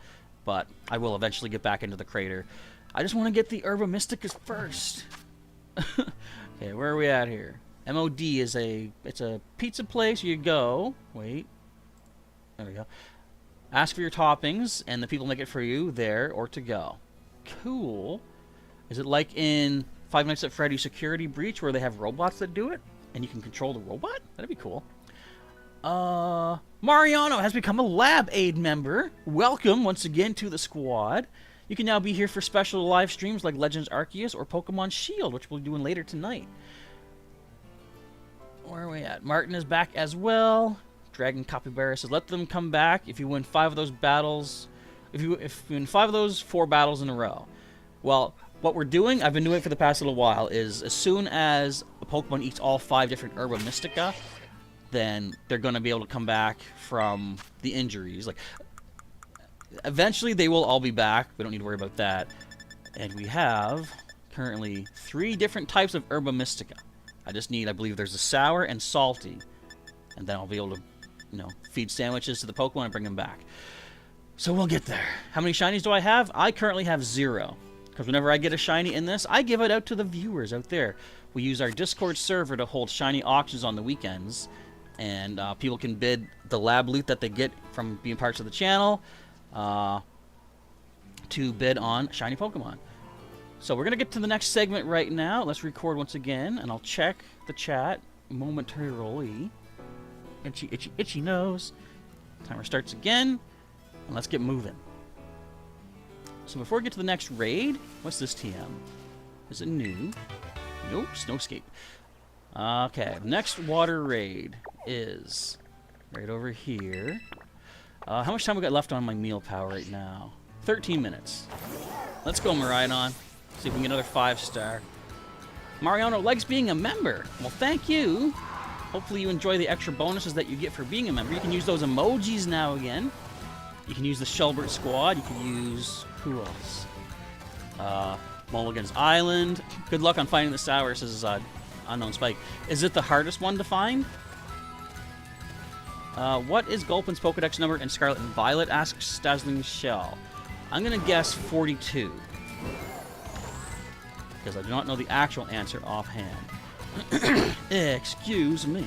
but I will eventually get back into the crater. I just want to get the Herba Mysticas first. Okay, where are we at here? MOD is it's a pizza place. You go. Wait. There we go. Ask for your toppings, and the people make it for you there or to go. Cool. Is it like in Five Nights at Freddy's Security Breach where they have robots that do it? And you can control the robot? That'd be cool. Mariano has become a Lab Aid member. Welcome once again to the squad. You can now be here for special live streams like Legends Arceus or Pokemon Shield, which we'll be doing later tonight. Where are we at? Martin is back as well. Dragon Capybara says, let them come back if you win 5 of those battles. If you win 5 of those 4 battles in a row. Well, what we're doing, I've been doing it for the past little while, is as soon as a Pokemon eats all 5 different Herba Mystica, then they're going to be able to come back from the injuries. Like, eventually they will all be back. We don't need to worry about that. And we have currently 3 different types of Herba Mystica. I just need, I believe there's a sour and salty. And then I'll be able to, feed sandwiches to the Pokemon and bring them back. So we'll get there. How many shinies do I have? I currently have 0. Because whenever I get a shiny in this, I give it out to the viewers out there. We use our Discord server to hold shiny auctions on the weekends. And people can bid the lab loot that they get from being parts of the channel to bid on shiny Pokemon. So we're going to get to the next segment right now. Let's record once again, and I'll check the chat momentarily. Itchy, itchy, itchy nose. Timer starts again, and let's get moving. So before we get to the next raid, what's this TM? Is it new? Nope, Snowscape. Okay, next water raid is right over here. How much time we got left on my meal power right now? 13 minutes. Let's go, Miraidon. See if we can get another 5-star. Mariano likes being a member. Well, thank you. Hopefully you enjoy the extra bonuses that you get for being a member. You can use those emojis now again. You can use the Shelbert Squad. You can use... who else? Mulligan's Island. Good luck on finding the sour, says Unknown Spike. Is it the hardest one to find? What is Gulpin's Pokedex number in Scarlet and Violet? Asks Dazzling Shell. I'm going to guess 42. Because I do not know the actual answer offhand. Excuse me.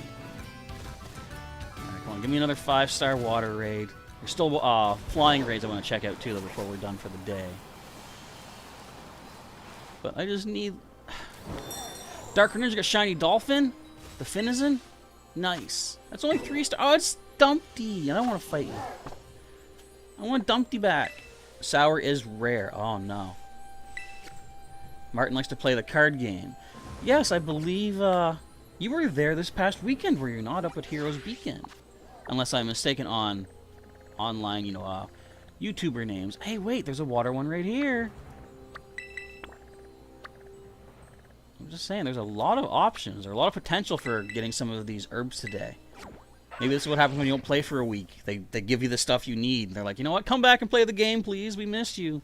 Alright, come on. Give me another 5-star water raid. There's still flying raids I want to check out too, though, before we're done for the day. But I just need... Dark Ninja got Shiny Dolphin? The Finizen? Nice. That's only 3 stars. Oh, it's Dumpty. I don't want to fight you. I want Dumpty back. Sour is rare. Oh, no. Martin likes to play the card game. Yes, I believe you were there this past weekend, were you not, up at Heroes Beacon? Unless I'm mistaken on online, YouTuber names. Hey, wait, there's a water one right here. I'm just saying, there's a lot of options, or a lot of potential for getting some of these herbs today. Maybe this is what happens when you don't play for a week. They give you the stuff you need. They're like, you know what, come back and play the game, please. We missed you.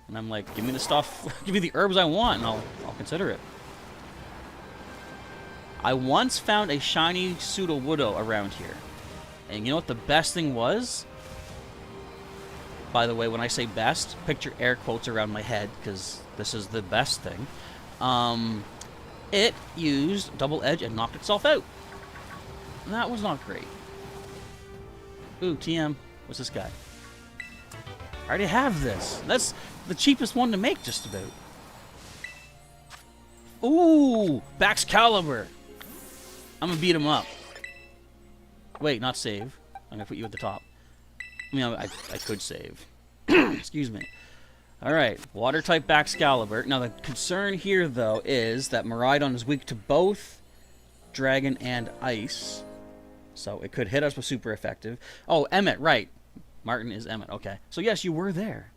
And I'm like, give me the stuff, give me the herbs I want, and I'll consider it. I once found a shiny Sudowoodo around here. And you know what the best thing was? By the way, when I say best, picture air quotes around my head, because this is the best thing. It used Double Edge and knocked itself out. And that was not great. Ooh, TM. What's this guy? I already have this. That's the cheapest one to make, just about. Ooh! Baxcalibur! I'm gonna beat him up. Wait, not save. I'm gonna put you at the top. I mean, I could save. Excuse me. Alright, Water-type Baxcalibur. Now, the concern here, though, is that Miraidon is weak to both Dragon and Ice. So, it could hit us with super effective. Oh, Emmet, right. Martin is Emmet, okay. So, yes, you were there.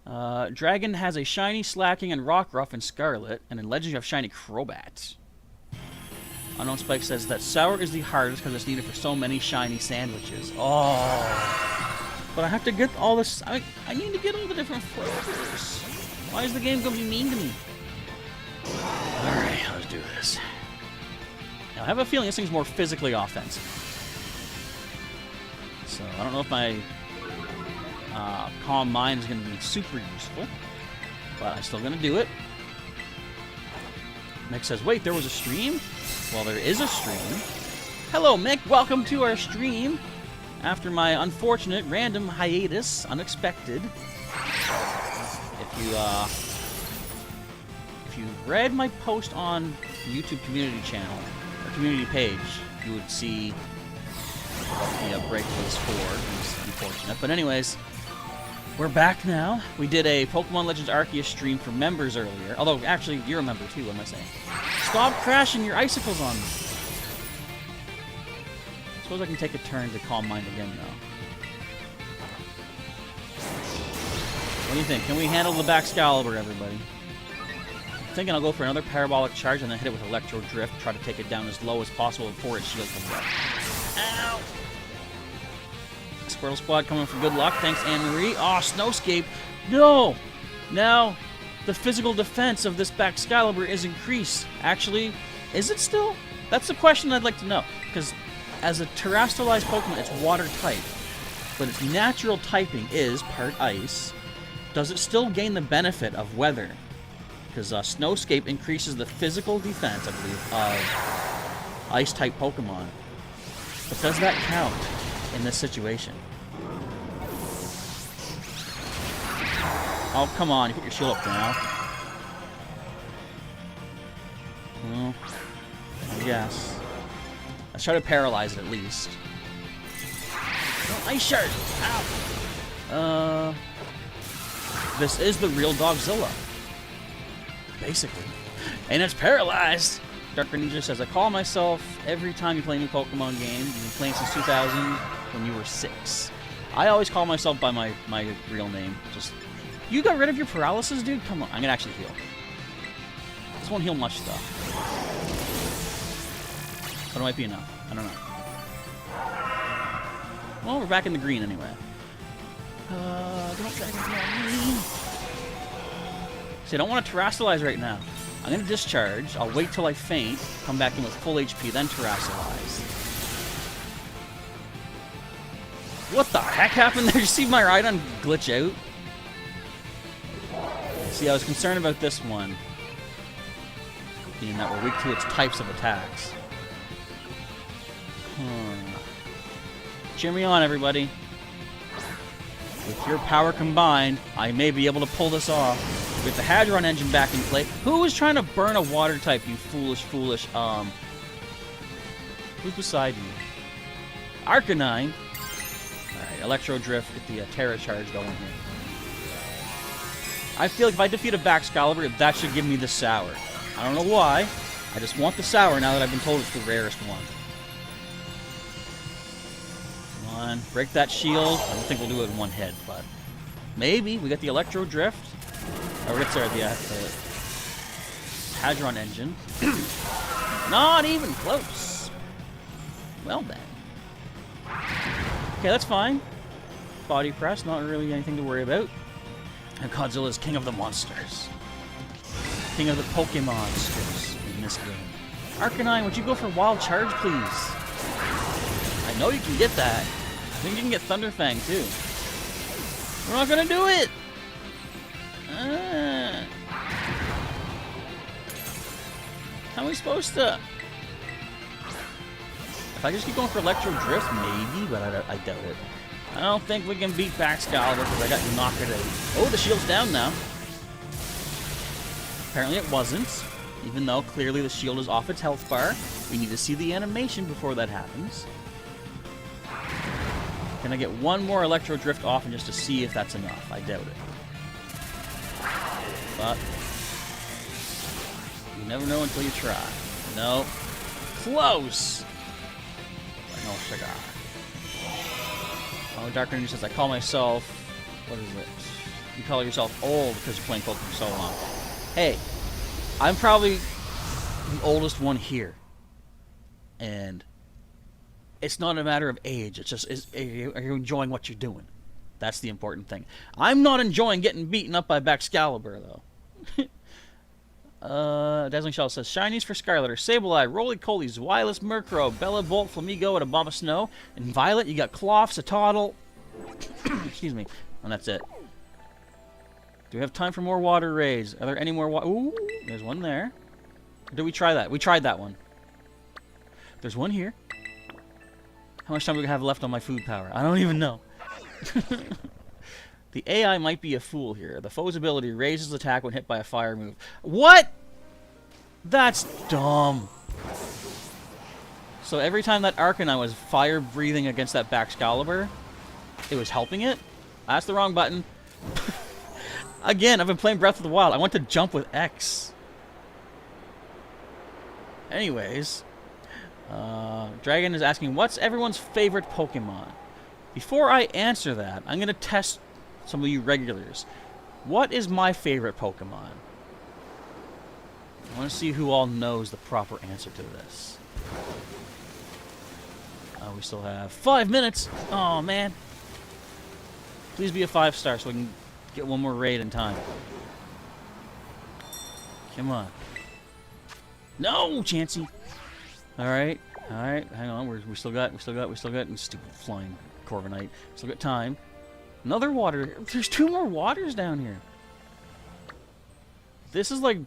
Dragon has a Shiny, Slacking, and Rockruff in Scarlet, and in Legends you have Shiny Crobat. Unknown Spike says that Sour is the hardest because it's needed for so many shiny sandwiches. Oh. But I have to get all this... I need to get all the different flavors. Why is the game going to be mean to me? Alright, let's do this. Now, I have a feeling this thing's more physically offensive. So, I don't know if my Calm Mind is going to be super useful. But I'm still going to do it. Mick says, wait, there was a stream? Well, there is a stream. Hello, Mick. Welcome to our stream. After my unfortunate random hiatus, unexpected. If you read my post on the YouTube community channel, or community page, you would see what the break was for. It's unfortunate. But anyways, we're back now. We did a Pokemon Legends Arceus stream for members earlier. Although, actually, you're a member too, what am I saying? Stop crashing your icicles on me. Suppose I can take a turn to Calm Mind again, though. What do you think? Can we handle the Baxcalibur, everybody? I'm thinking I'll go for another Parabolic Charge and then hit it with Electro Drift, try to take it down as low as possible before its shield comes up. Ow! Squirrel Squad coming for good luck. Thanks, Anne-Marie. Oh, Snowscape. No! Now, the physical defense of this Baxcalibur is increased. Actually, is it still? That's the question I'd like to know. Because as a terrestrialized Pokemon, it's water type. But its natural typing is part ice. Does it still gain the benefit of weather? Because Snowscape increases the physical defense, I believe, of ice-type Pokemon. But does that count in this situation? Oh, come on. You put your shield up now. Well, I guess. Let's try to paralyze it at least. Oh, Ice Shard! Ow! This is the real Dogzilla. Basically. And it's paralyzed! Darker Ninja says, I call myself every time you play a new Pokemon game. You've been playing since 2000 when you were 6. I always call myself by my real name. Just, you got rid of your paralysis, dude? Come on. I'm gonna actually heal. This won't heal much, though. But it might be enough. I don't know. Well, we're back in the green anyway. Don't Dragon Claw me. See, I don't want to Terrasilize right now. I'm going to Discharge. I'll wait till I faint, come back in with full HP, then Terrasilize. What the heck happened there? Did you see my Rhydon glitch out? See, I was concerned about this one, being that we're weak to its types of attacks. Cheer me on, everybody. With your power combined, I may be able to pull this off. With the Hadron engine back in play. Who is trying to burn a water type, you foolish... Who's beside me? Arcanine. Alright, Electro Drift, get the Tera charge going here. I feel like if I defeat a Baxcalibur, that should give me the Sour. I don't know why. I just want the Sour now that I've been told it's the rarest one. Come on, break that shield. I don't think we'll do it in one hit, but maybe. We got the Electro Drift. Oh, we're sorry, the Hadron engine. Not even close. Well then. Okay, that's fine. Body press, not really anything to worry about. And Godzilla is king of the monsters. King of the Pokemonsters in this game. Arcanine, would you go for Wild Charge, please? I know you can get that. I think you can get Thunder Fang, too. We're not gonna do it! How are we supposed to? If I just keep going for Electro Drift, maybe, but I doubt it. I don't think we can beat Baxcalibur because I got knocked out. Oh, the shield's down now. Apparently it wasn't, even though clearly the shield is off its health bar. We need to see the animation before that happens. Can I get one more Electro Drift off and just to see if that's enough? I doubt it. But you never know until you try. No. Close! But no cigar. Oh, Darker News says, I call myself... What is it? You call yourself old because you're playing Pokemon for so long. Hey, I'm probably the oldest one here. And it's not a matter of age. It's just, are you enjoying what you're doing? That's the important thing. I'm not enjoying getting beaten up by Baxcalibur, though. Dazzling Shell says, Shinies for Scarlet, Sableye, Roly-Coly, Zweilous, Murkrow, Bellabolt, Flamigo, and a Bomb of Snow. In Violet, you got Cloth, Satotl. Excuse me. And that's it. Do we have time for more water rays? Are there any more water? Ooh, there's one there. Or did we try that? We tried that one. There's one here. How much time do we have left on my food power? I don't even know. The AI might be a fool here. The foe's ability raises attack when hit by a fire move. What? That's dumb. So every time that Arcanine was fire breathing against that Baxcalibur, it was helping it? That's the wrong button. Again, I've been playing Breath of the Wild. I want to jump with X. Anyways... Dragon is asking, what's everyone's favorite Pokemon? Before I answer that, I'm going to test some of you regulars. What is my favorite Pokemon? I want to see who all knows the proper answer to this. We still have 5 minutes. Oh, man. Please be a 5-star so we can get one more raid in time. Come on. No, Chansey. All right, hang on. We still got stupid flying Corviknight. Still got time. Another water. There's 2 more waters down here. This is like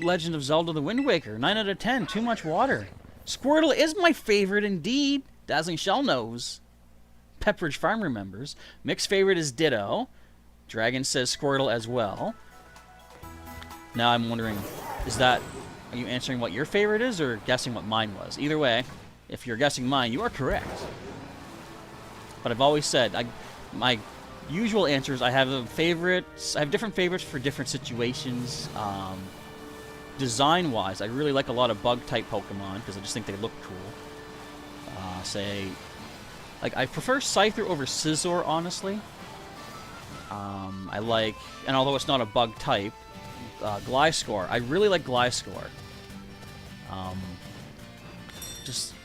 Legend of Zelda: The Wind Waker. 9 out of 10. Too much water. Squirtle is my favorite indeed. Dazzling Shell knows. Pepperidge Farm remembers. Mick's favorite is Ditto. Dragon says Squirtle as well. Now I'm wondering, are you answering what your favorite is or guessing what mine was? Either way, if you're guessing mine, you are correct. But I've always said, my usual answers, I have different favorites for different situations. Design-wise, I really like a lot of bug-type Pokemon because I just think they look cool. I prefer Scyther over Scizor, honestly. I like, and although it's not a bug type, Gliscor. I really like Gliscor.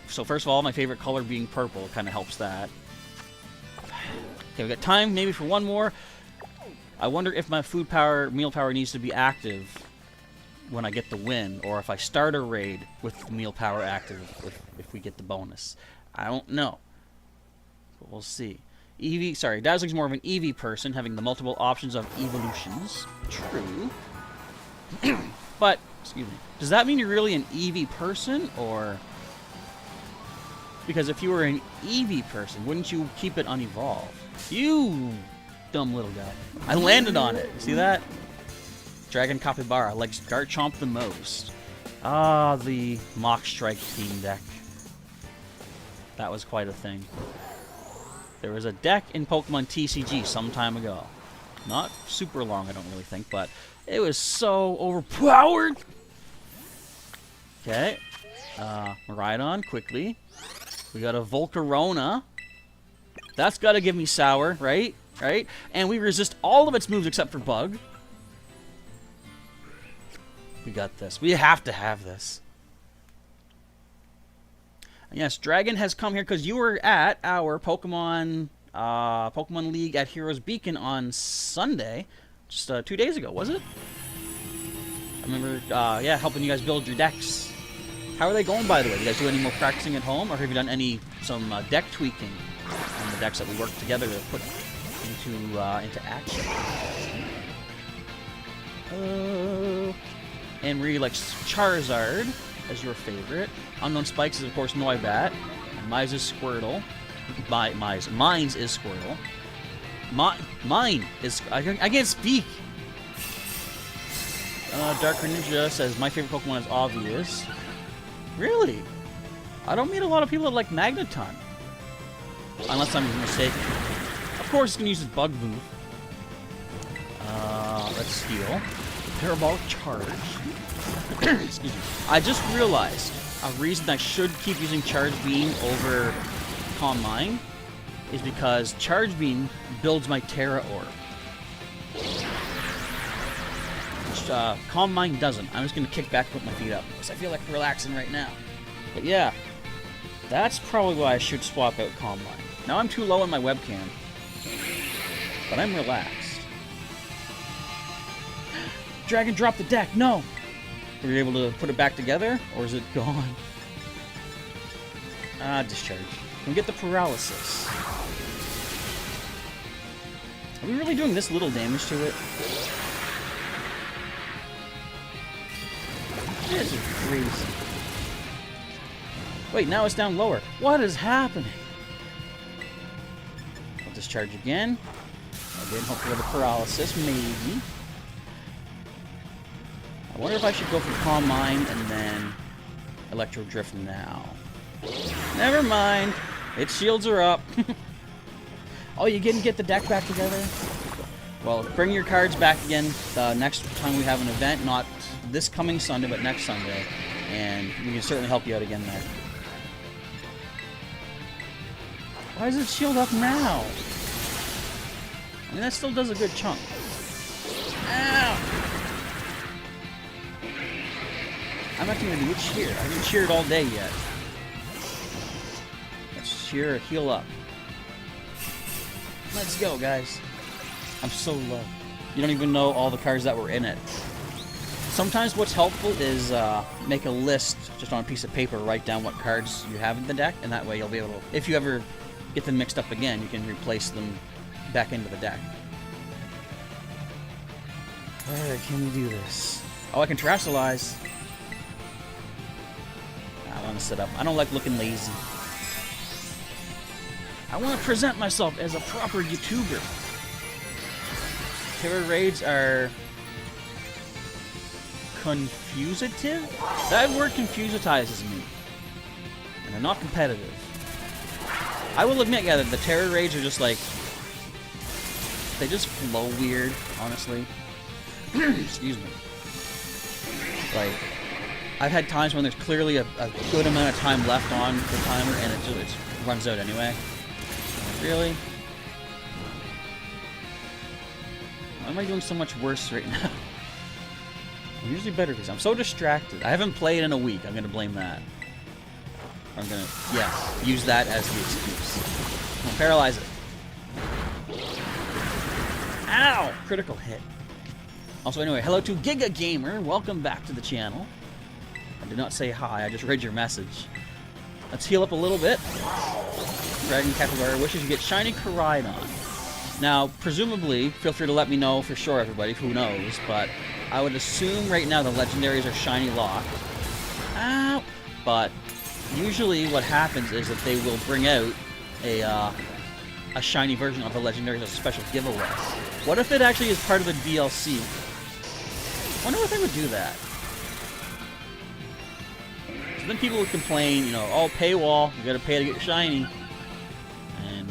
So first of all, my favorite color being purple kind of helps that. Okay, we got time maybe for one more. I wonder if my meal power needs to be active when I get the win, or if I start a raid with meal power active if we get the bonus. I don't know. But we'll see. Dazzling's more of an Eevee person, having the multiple options of evolutions. True. But, excuse me, does that mean you're really an Eevee person, or... Because if you were an Eevee person, wouldn't you keep it unevolved? You dumb little guy. I landed on it. See that? Dragon Capybara likes Garchomp the most. Ah, the Mach Strike team deck. That was quite a thing. There was a deck in Pokemon TCG some time ago. Not super long, I don't really think, but it was so overpowered. Okay. Miraidon, quickly. We got a Volcarona. That's got to give me Sour, right? Right? And we resist all of its moves except for Bug. We got this. We have to have this. And yes, Dragon has come here because you were at our Pokemon League at Heroes Beacon on Sunday. Just 2 days ago, was it? I remember, yeah, helping you guys build your decks. How are they going, by the way? Do you guys do any more practicing at home, or have you done some deck tweaking on the decks that we worked together to put into action? And really likes Charizard as your favorite. Unknown Spikes is, of course, Noibat. And Mize is Squirtle. Mine's is Squirtle. Mine is... I can't speak! Darker Ninja says, my favorite Pokemon is obvious. Really? I don't meet a lot of people that like Magneton. Unless I'm mistaken. Of course, it's going to use its bug move. Let's heal. Parabolic charge. Excuse me. I just realized a reason I should keep using Charge Beam over Calm Mind is because Charge Beam builds my Tera Orb. Calm Mind doesn't. I'm just going to kick back and put my feet up because I feel like relaxing right now. But yeah, that's probably why I should swap out Calm Mind. Now I'm too low on my webcam, but I'm relaxed. Drag and drop the deck. No! Were you able to put it back together, or is it gone? Ah, discharge. Can we get the paralysis? Are we really doing this little damage to it? This is crazy. Wait, now it's down lower. What is happening? I'll discharge again. Again, hopefully the paralysis, maybe. I wonder if I should go for Calm Mind and then Electro Drift now. Never mind. Its shields are up. Oh, you didn't get the deck back together? Well, bring your cards back again the next time we have an event. Not this coming Sunday, but next Sunday. And we can certainly help you out again there. Why is it shield up now? I mean, that still does a good chunk. Ow! I'm not going to do a cheer. I haven't cheered all day yet. Let's cheer or heal up. Let's go, guys. I'm so low. You don't even know all the cards that were in it. Sometimes what's helpful is make a list just on a piece of paper, write down what cards you have in the deck, and that way you'll be able to, if you ever get them mixed up again, you can replace them back into the deck. Alright, can we do this? Oh, I can Terrasilize. I want to sit up. I don't like looking lazy. I want to present myself as a proper YouTuber. Terra raids are confusative? That word confusitizes me. And they're not competitive. I will admit, yeah, that the Terra raids are just like... they just flow weird, honestly. Excuse me. Like, I've had times when there's clearly a good amount of time left on the timer and it just runs out anyway. Really? Why am I doing so much worse right now? I'm usually better because I'm so distracted. I haven't played in a week. I'm going to blame that. I'm going to, yeah, use that as the excuse. I'm gonna paralyze it. Ow! Critical hit. Also, anyway, hello to Giga Gamer. Welcome back to the channel. I did not say hi. I just read your message. Let's heal up a little bit. Dragon Capybara wishes you get Shiny Koraidon. Now, presumably, feel free to let me know for sure, everybody. Who knows? But I would assume right now the legendaries are Shiny Lock. Ow! But usually what happens is that they will bring out a shiny version of the legendaries as a special giveaway. What if it actually is part of the DLC? I wonder if they would do that. So then people would complain, you know, oh, paywall, you gotta pay to get shiny. And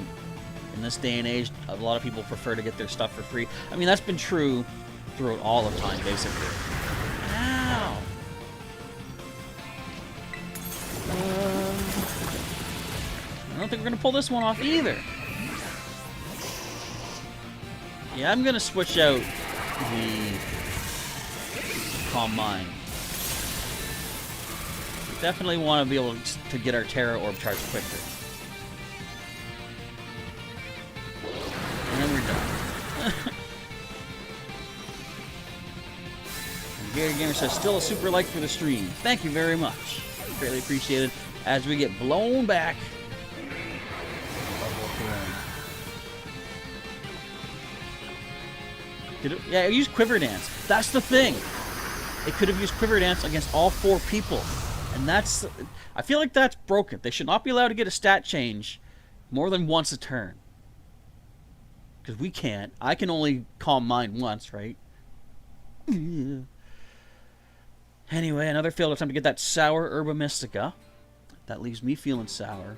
in this day and age, a lot of people prefer to get their stuff for free. I mean, that's been true throughout all of time, basically. Ow! I don't think we're gonna pull this one off either. Yeah, I'm gonna switch out the Calm Mind. We definitely want to be able to get our Tera Orb charged quicker. And then we're done. And Gary Gamer says, still a super like for the stream. Thank you very much. Greatly appreciated as we get blown back. Did it? Yeah, it used Quiver Dance. That's the thing. It could have used Quiver Dance against all 4 people. And that's... I feel like that's broken. They should not be allowed to get a stat change more than once a turn. Because we can't. I can only Calm Mind once, right? Anyway, another failed attempt to get that Sour Herba Mystica. That leaves me feeling sour.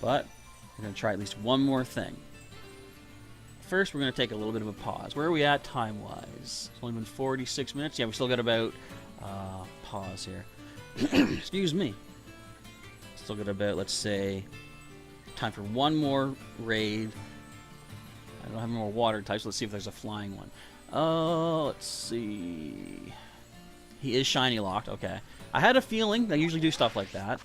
But we're going to try at least one more thing. First, we're going to take a little bit of a pause. Where are we at time-wise? It's only been 46 minutes. Yeah, we still got about... pause here. Excuse me. Still got about, let's say, time for one more raid. I don't have more water types. Let's see if there's a flying one. Let's see. He is shiny locked. Okay. I had a feeling they usually do stuff like that.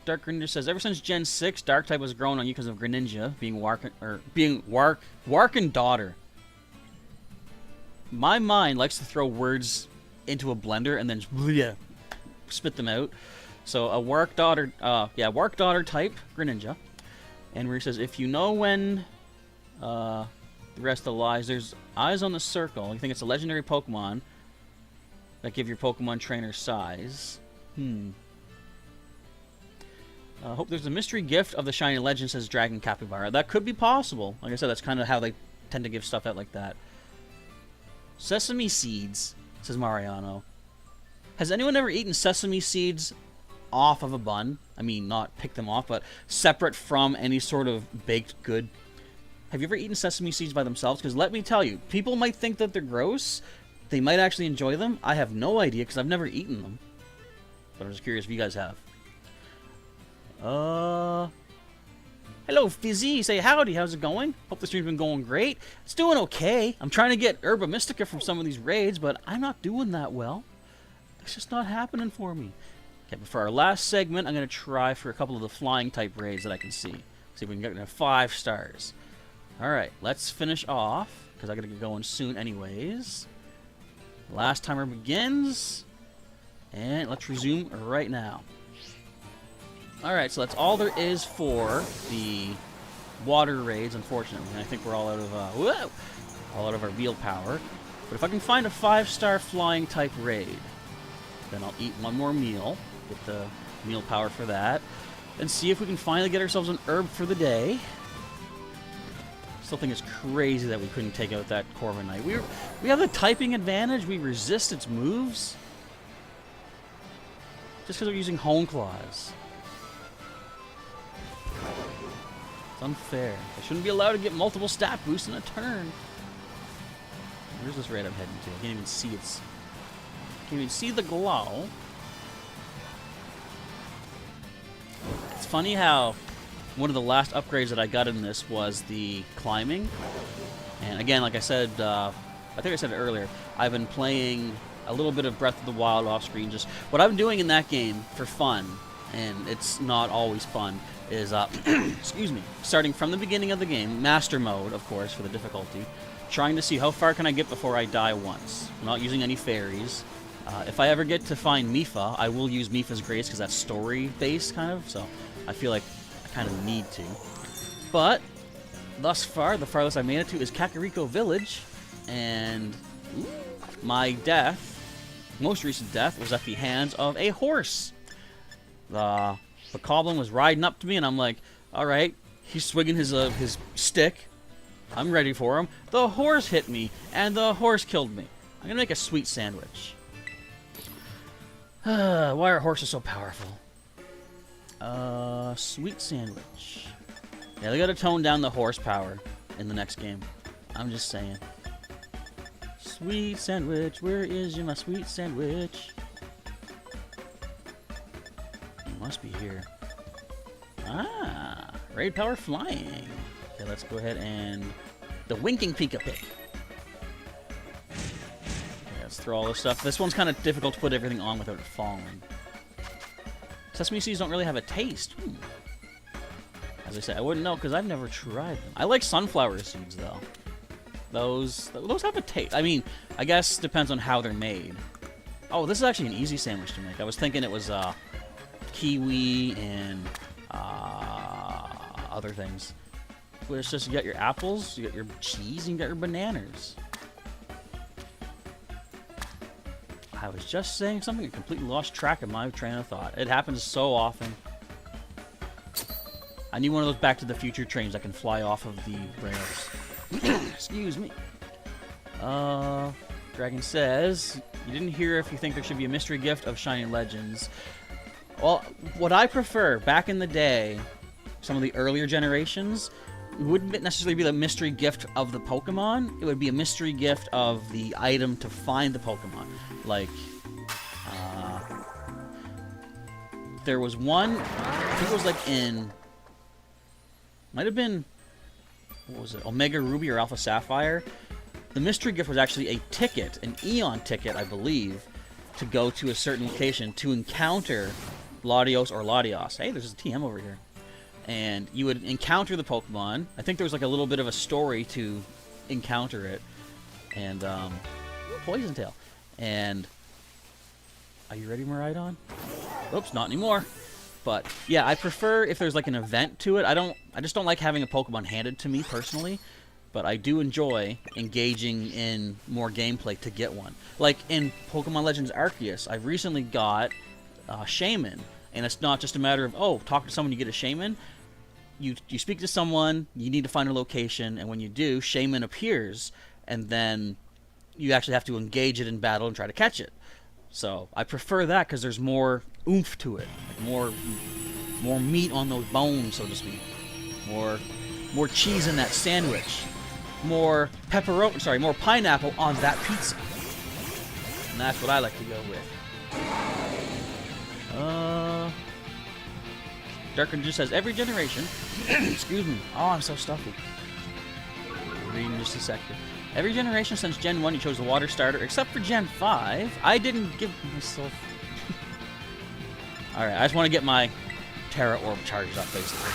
Dark Greninja says, ever since Gen 6, Dark type was grown on you because of Greninja being Warken daughter. My mind likes to throw words into a blender and then spit them out. So a Wark daughter type Greninja. And where he says, if you know when the rest of the lies, there's eyes on the circle. You think it's a legendary Pokemon that give your Pokemon trainer size. Hope there's a mystery gift of the shiny legend, says Dragon Capybara. That could be possible. Like I said, that's kind of how they tend to give stuff out like that. Sesame seeds, says Mariano. Has anyone ever eaten sesame seeds off of a bun? I mean, not pick them off, but separate from any sort of baked good. Have you ever eaten sesame seeds by themselves? Because let me tell you, people might think that they're gross. They might actually enjoy them. I have no idea because I've never eaten them. But I'm just curious if you guys have. Hello, Fizzy. Say howdy. How's it going? Hope the stream's been going great. It's doing okay. I'm trying to get Herba Mystica from some of these raids, but I'm not doing that well. It's just not happening for me. Okay, but for our last segment, I'm going to try for a couple of the flying type raids that I can see. See if we can get to 5 stars. Alright, let's finish off, because I got to get going soon anyways. Last timer begins, and let's resume right now. Alright, so that's all there is for the water raids, unfortunately. I think we're all out of, all out of our wheel power. But if I can find a 5-star flying type raid, then I'll eat one more meal, get the meal power for that, and see if we can finally get ourselves an herb for the day. Still think it's crazy that we couldn't take out that Corviknight. We have the typing advantage, we resist its moves. Just because we're using Hone Claws. It's unfair. I shouldn't be allowed to get multiple stat boosts in a turn. Where's this raid I'm heading to? I can't even see its... Can't even see the glow. It's funny how one of the last upgrades that I got in this was the climbing. And again, like I said, I think I said it earlier, I've been playing a little bit of Breath of the Wild off screen. Just what I've been doing in that game for fun, and it's not always fun, is, excuse me, starting from the beginning of the game, master mode, of course, for the difficulty, trying to see how far can I get before I die once. I'm not using any fairies. If I ever get to find Mipha, I will use Mipha's Grace because that's story-based, kind of, so I feel like I kind of need to. But, thus far, the farthest I made it to is Kakariko Village, and my death, most recent death, was at the hands of a horse. The Bokoblin was riding up to me, and I'm like, alright, he's swinging his stick. I'm ready for him. The horse hit me, and the horse killed me. I'm gonna make a sweet sandwich. Why are horses so powerful? Sweet sandwich. Yeah, they gotta tone down the horsepower in the next game. I'm just saying. Sweet sandwich, where is my sweet sandwich? It must be here. Ah, raid power flying. Okay, let's go ahead and... The Winking Pika Pick. Let's throw all this stuff. This one's kind of difficult to put everything on without it falling. Sesame seeds don't really have a taste. As I said, I wouldn't know because I've never tried them. I like sunflower seeds, though. Those have a taste. I mean, I guess depends on how they're made. Oh, this is actually an easy sandwich to make. I was thinking it was kiwi and other things. But it's just you got your apples, you got your cheese, and you got your bananas. I was just saying something and completely lost track of my train of thought. It happens so often. I need one of those Back to the Future trains that can fly off of the rails. Excuse me. Dragon says, you didn't hear if you think there should be a mystery gift of Shining Legends. Well, what I prefer, back in the day, some of the earlier generations, wouldn't necessarily be the mystery gift of the Pokemon. It would be a mystery gift of the item to find the Pokemon. Like, there was one, I think it was like in, might have been, what was it, Omega Ruby or Alpha Sapphire. The mystery gift was actually a ticket, an Eon ticket, I believe, to go to a certain location to encounter Latios or Latios. Hey, there's a TM over here. And you would encounter the Pokemon. I think there was like a little bit of a story to encounter it. And, Poison Tail. And, are you ready, Miraidon? Oops, not anymore. But, yeah, I prefer if there's like an event to it. I just don't like having a Pokemon handed to me, personally. But I do enjoy engaging in more gameplay to get one. Like in Pokemon Legends Arceus, I've recently got Shaman. And it's not just a matter of, oh, talk to someone, you get a Shaman. You speak to someone, you need to find a location, and when you do, Shaman appears, and then you actually have to engage it in battle and try to catch it. So I prefer that because there's more oomph to it, like more meat on those bones, so to speak. More cheese in that sandwich. More more pineapple on that pizza. And that's what I like to go with. Darker just says every generation. Excuse me. Oh, I'm so stuffy. I'll read in just a second. Every generation since Gen 1 you chose the water starter, except for Gen 5. I didn't give myself. Alright, I just want to get my Tera Orb charged up, basically.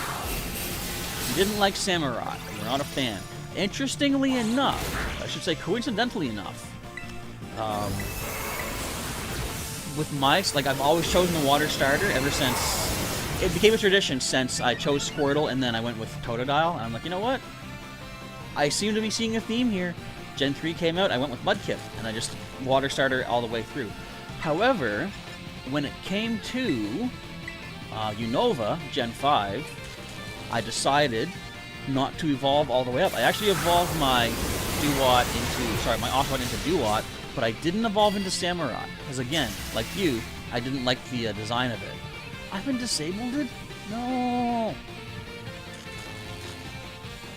You didn't like Samurai. You're not a fan. Interestingly enough, I should say coincidentally enough, with mice, like I've always chosen the water starter ever since. It became a tradition since I chose Squirtle and then I went with Totodile. And I'm like, you know what? I seem to be seeing a theme here. Gen 3 came out, I went with Mudkip, and I just water starter all the way through. However, when it came to Unova, Gen 5, I decided not to evolve all the way up. I actually evolved my my Oshawott into Duat, but I didn't evolve into Samurai. Because again, like you, I didn't like the design of it. I've been disabled it? No. I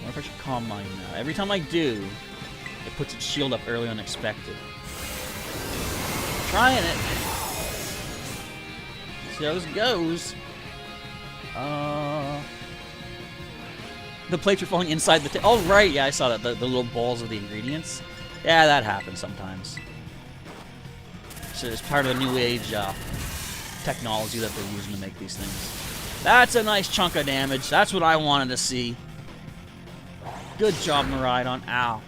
wonder if I should calm mine now. Every time I do, it puts its shield up early unexpected. Trying it. See how this goes. The plates are falling inside the oh, right. Yeah, I saw that. The little balls of the ingredients. Yeah, that happens sometimes. So it's part of the new age technology that they're using to make these things. That's a nice chunk of damage. That's what I wanted to see. Good job, Miraidon. Ow.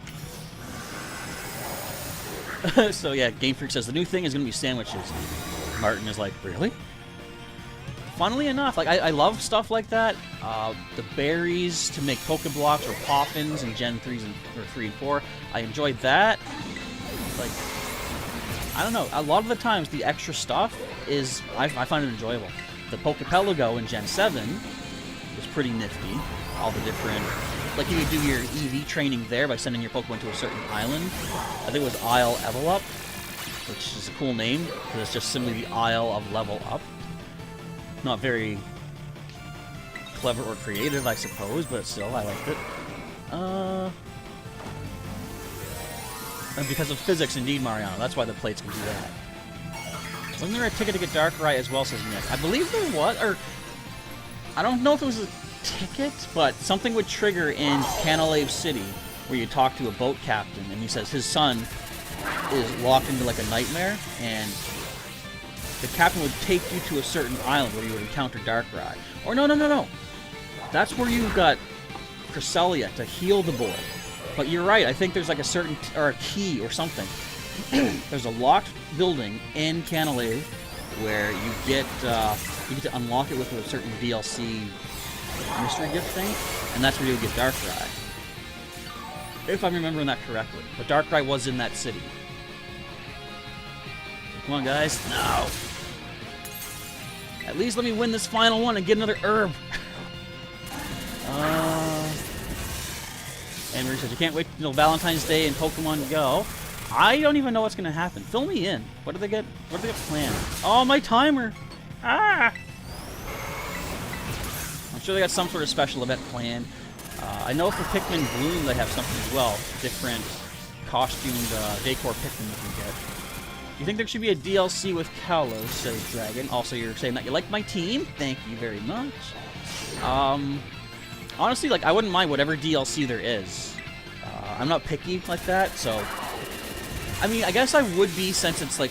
So yeah, Game Freak says the new thing is going to be sandwiches. Martin is like, really? Funnily enough, like I love stuff like that. The berries to make Pokeblocks or Poffins in Gen 3 and 4. I enjoyed that. Like, I don't know. A lot of the times, the extra stuff is I find it enjoyable. The Pokepelago in Gen 7 was pretty nifty. All the different, like you could do your EV training there by sending your Pokemon to a certain island. I think it was Isle Level Up, which is a cool name because it's just simply the Isle of Level Up. Not very clever or creative, I suppose, but still, I liked it. And because of physics, indeed, Mariano. That's why the plates can do that. Wasn't there a ticket to get Darkrai as well, says Nick? I believe there was, or I don't know if it was a ticket, but something would trigger in Canalave City where you talk to a boat captain, and he says his son is locked into like a nightmare, and the captain would take you to a certain island where you would encounter Darkrai. Or no. That's where you got Cresselia to heal the boy. But you're right, I think there's like a certain, or a key or something. There's a locked building in Canalave where you get to unlock it with a certain DLC mystery gift thing, and that's where you'll get Darkrai. If I'm remembering that correctly. But Darkrai was in that city. Come on, guys. No! At least let me win this final one and get another herb. And Marie says, you can't wait until Valentine's Day and Pokemon Go. I don't even know what's going to happen. Fill me in. What do they get planned? Oh, my timer! Ah! sure they got some sort of special event planned. I know for Pikmin Bloom they have something as well. Different costumed decor Pikmin you can get. Do you think there should be a DLC with Kalos, says Dragon? Also, you're saying that you like my team. Thank you very much. Honestly, like, I wouldn't mind whatever DLC there is. I'm not picky like that, so... I mean, I guess I would be, since it's, like,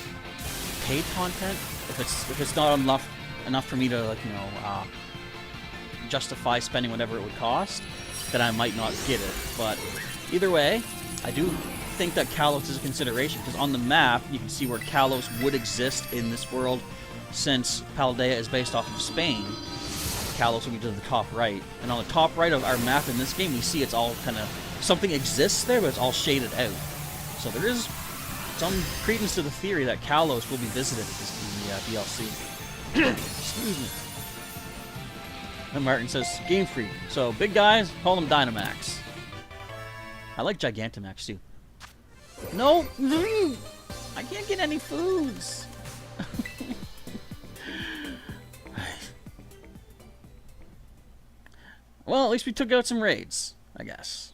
paid content. If it's not enough for me to, like, you know, justify spending whatever it would cost, then I might not get it. But either way, I do think that Kalos is a consideration, because on the map, you can see where Kalos would exist in this world, since Paldea is based off of Spain. Kalos will be to the top right. And on the top right of our map in this game, we see it's all kind of... Something exists there, but it's all shaded out. So there is some credence to the theory that Kalos will be visited in the DLC. Excuse me. And Martin says, Game Freak. So, big guys, call them Dynamax. I like Gigantamax, too. No! I can't get any foods! Well, at least we took out some raids, I guess.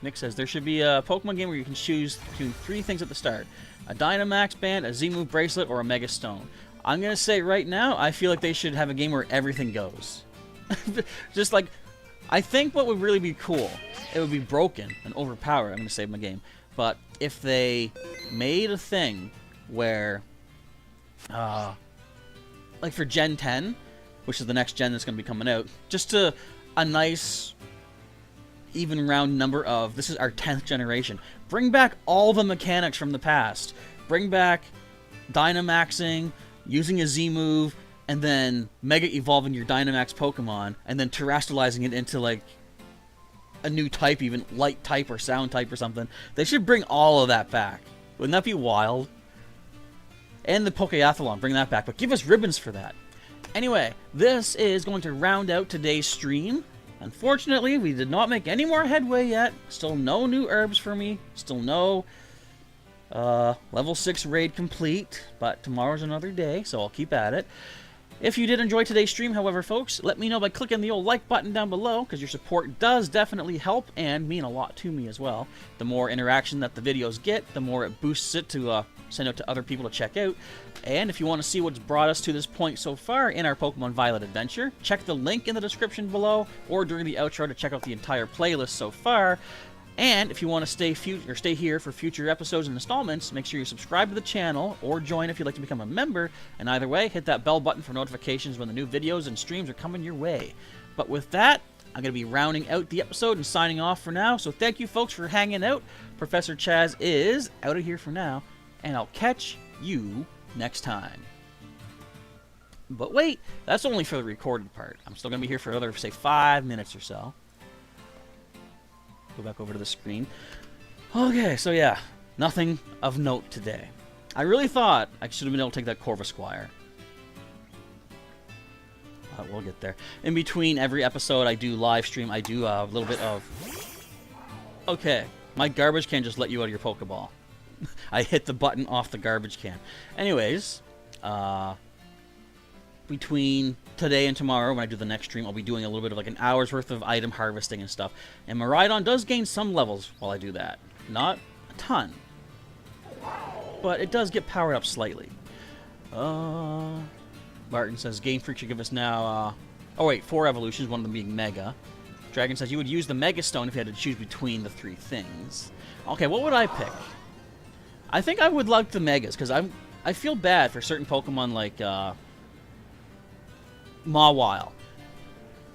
Nick says, there should be a Pokemon game where you can choose between 3 things at the start. A Dynamax band, a Z-Move bracelet, or a Mega Stone. I'm going to say right now, I feel like they should have a game where everything goes. Just like, I think what would really be cool, it would be broken and overpowered. I'm going to save my game. But if they made a thing where, like for Gen 10, which is the next gen that's going to be coming out, just to a nice, even round number of, this is our 10th generation. Bring back all the mechanics from the past. Bring back Dynamaxing, using a Z-move, and then Mega Evolving your Dynamax Pokemon, and then terrestrializing it into, like, a new type, even light type or sound type or something. They should bring all of that back. Wouldn't that be wild? And the Pokeathlon, bring that back, but give us ribbons for that. Anyway, this is going to round out today's stream. Unfortunately, we did not make any more headway yet. Still no new herbs for me. Still no level 6 raid complete. But tomorrow's another day, so I'll keep at it. If you did enjoy today's stream, however, folks, let me know by clicking the old like button down below, because your support does definitely help and mean a lot to me as well. The more interaction that the videos get, the more it boosts it to send out to other people to check out. And if you want to see what's brought us to this point so far in our Pokemon Violet adventure, check the link in the description below, or during the outro to check out the entire playlist so far. And if you want to stay here for future episodes and installments, make sure you subscribe to the channel, or join if you'd like to become a member. And either way, hit that bell button for notifications when the new videos and streams are coming your way. But with that, I'm going to be rounding out the episode and signing off for now. So thank you folks for hanging out. Professor Chaz is out of here for now, and I'll catch you next time. But wait, that's only for the recorded part. I'm still going to be here for another, say, 5 minutes or so. Go back over to the screen. Okay, so yeah, nothing of note today. I really thought I should have been able to take that Corvisquire. We'll get there. In between every episode I do live stream, I do a little bit of... Okay, my garbage can just let you out of your Pokeball. I hit the button off the garbage can. Anyways, between today and tomorrow, when I do the next stream, I'll be doing a little bit of like an hour's worth of item harvesting and stuff. And Miraidon does gain some levels while I do that. Not a ton, but it does get powered up slightly. Martin says, Game Freak should give us now, oh wait, 4 evolutions, one of them being Mega. Dragon says, you would use the Mega Stone if you had to choose between the 3 things. Okay, what would I pick? I think I would like the Megas, because I feel bad for certain Pokemon like Mawile.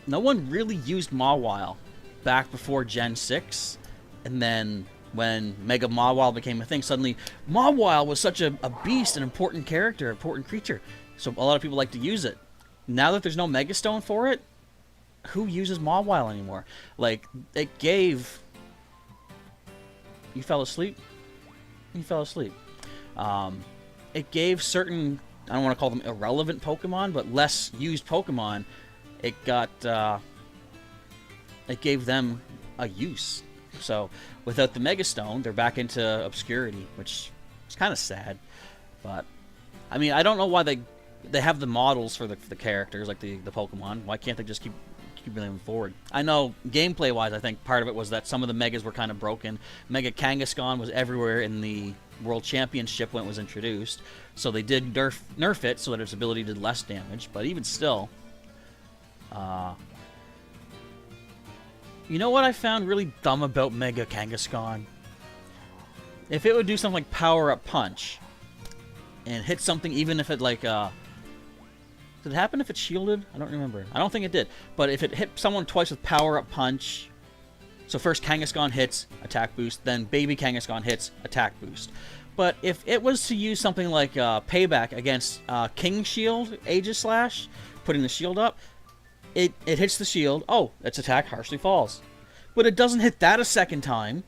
No one really used Mawile back before Gen 6, and then when Mega Mawile became a thing, suddenly Mawile was such a beast, an important character, important creature, so a lot of people like to use it. Now that there's no Mega Stone for it, who uses Mawile anymore? Like, it gave... You fell asleep? He fell asleep. It gave certain, I don't want to call them irrelevant Pokemon, but less used Pokemon, it gave them a use. So, without the Mega Stone, they're back into obscurity, which is kind of sad. But, I mean, I don't know why they they have the models for the characters, like the Pokemon. Why can't they just keep moving forward? I know gameplay-wise, I think part of it was that some of the Megas were kind of broken. Mega Kangaskhan was everywhere in the World Championship when it was introduced, so they did nerf it so that its ability did less damage. But even still, you know what I found really dumb about Mega Kangaskhan? If it would do something like Power Up Punch and hit something, even if it like did it happen if it shielded? I don't remember. I don't think it did. But if it hit someone twice with Power Up Punch, so first Kangaskhan hits, attack boost, then Baby Kangaskhan hits, attack boost. But if it was to use something like Payback against King Shield, Aegis Slash, putting the shield up, it hits the shield. Oh, its attack harshly falls. But it doesn't hit that a second time.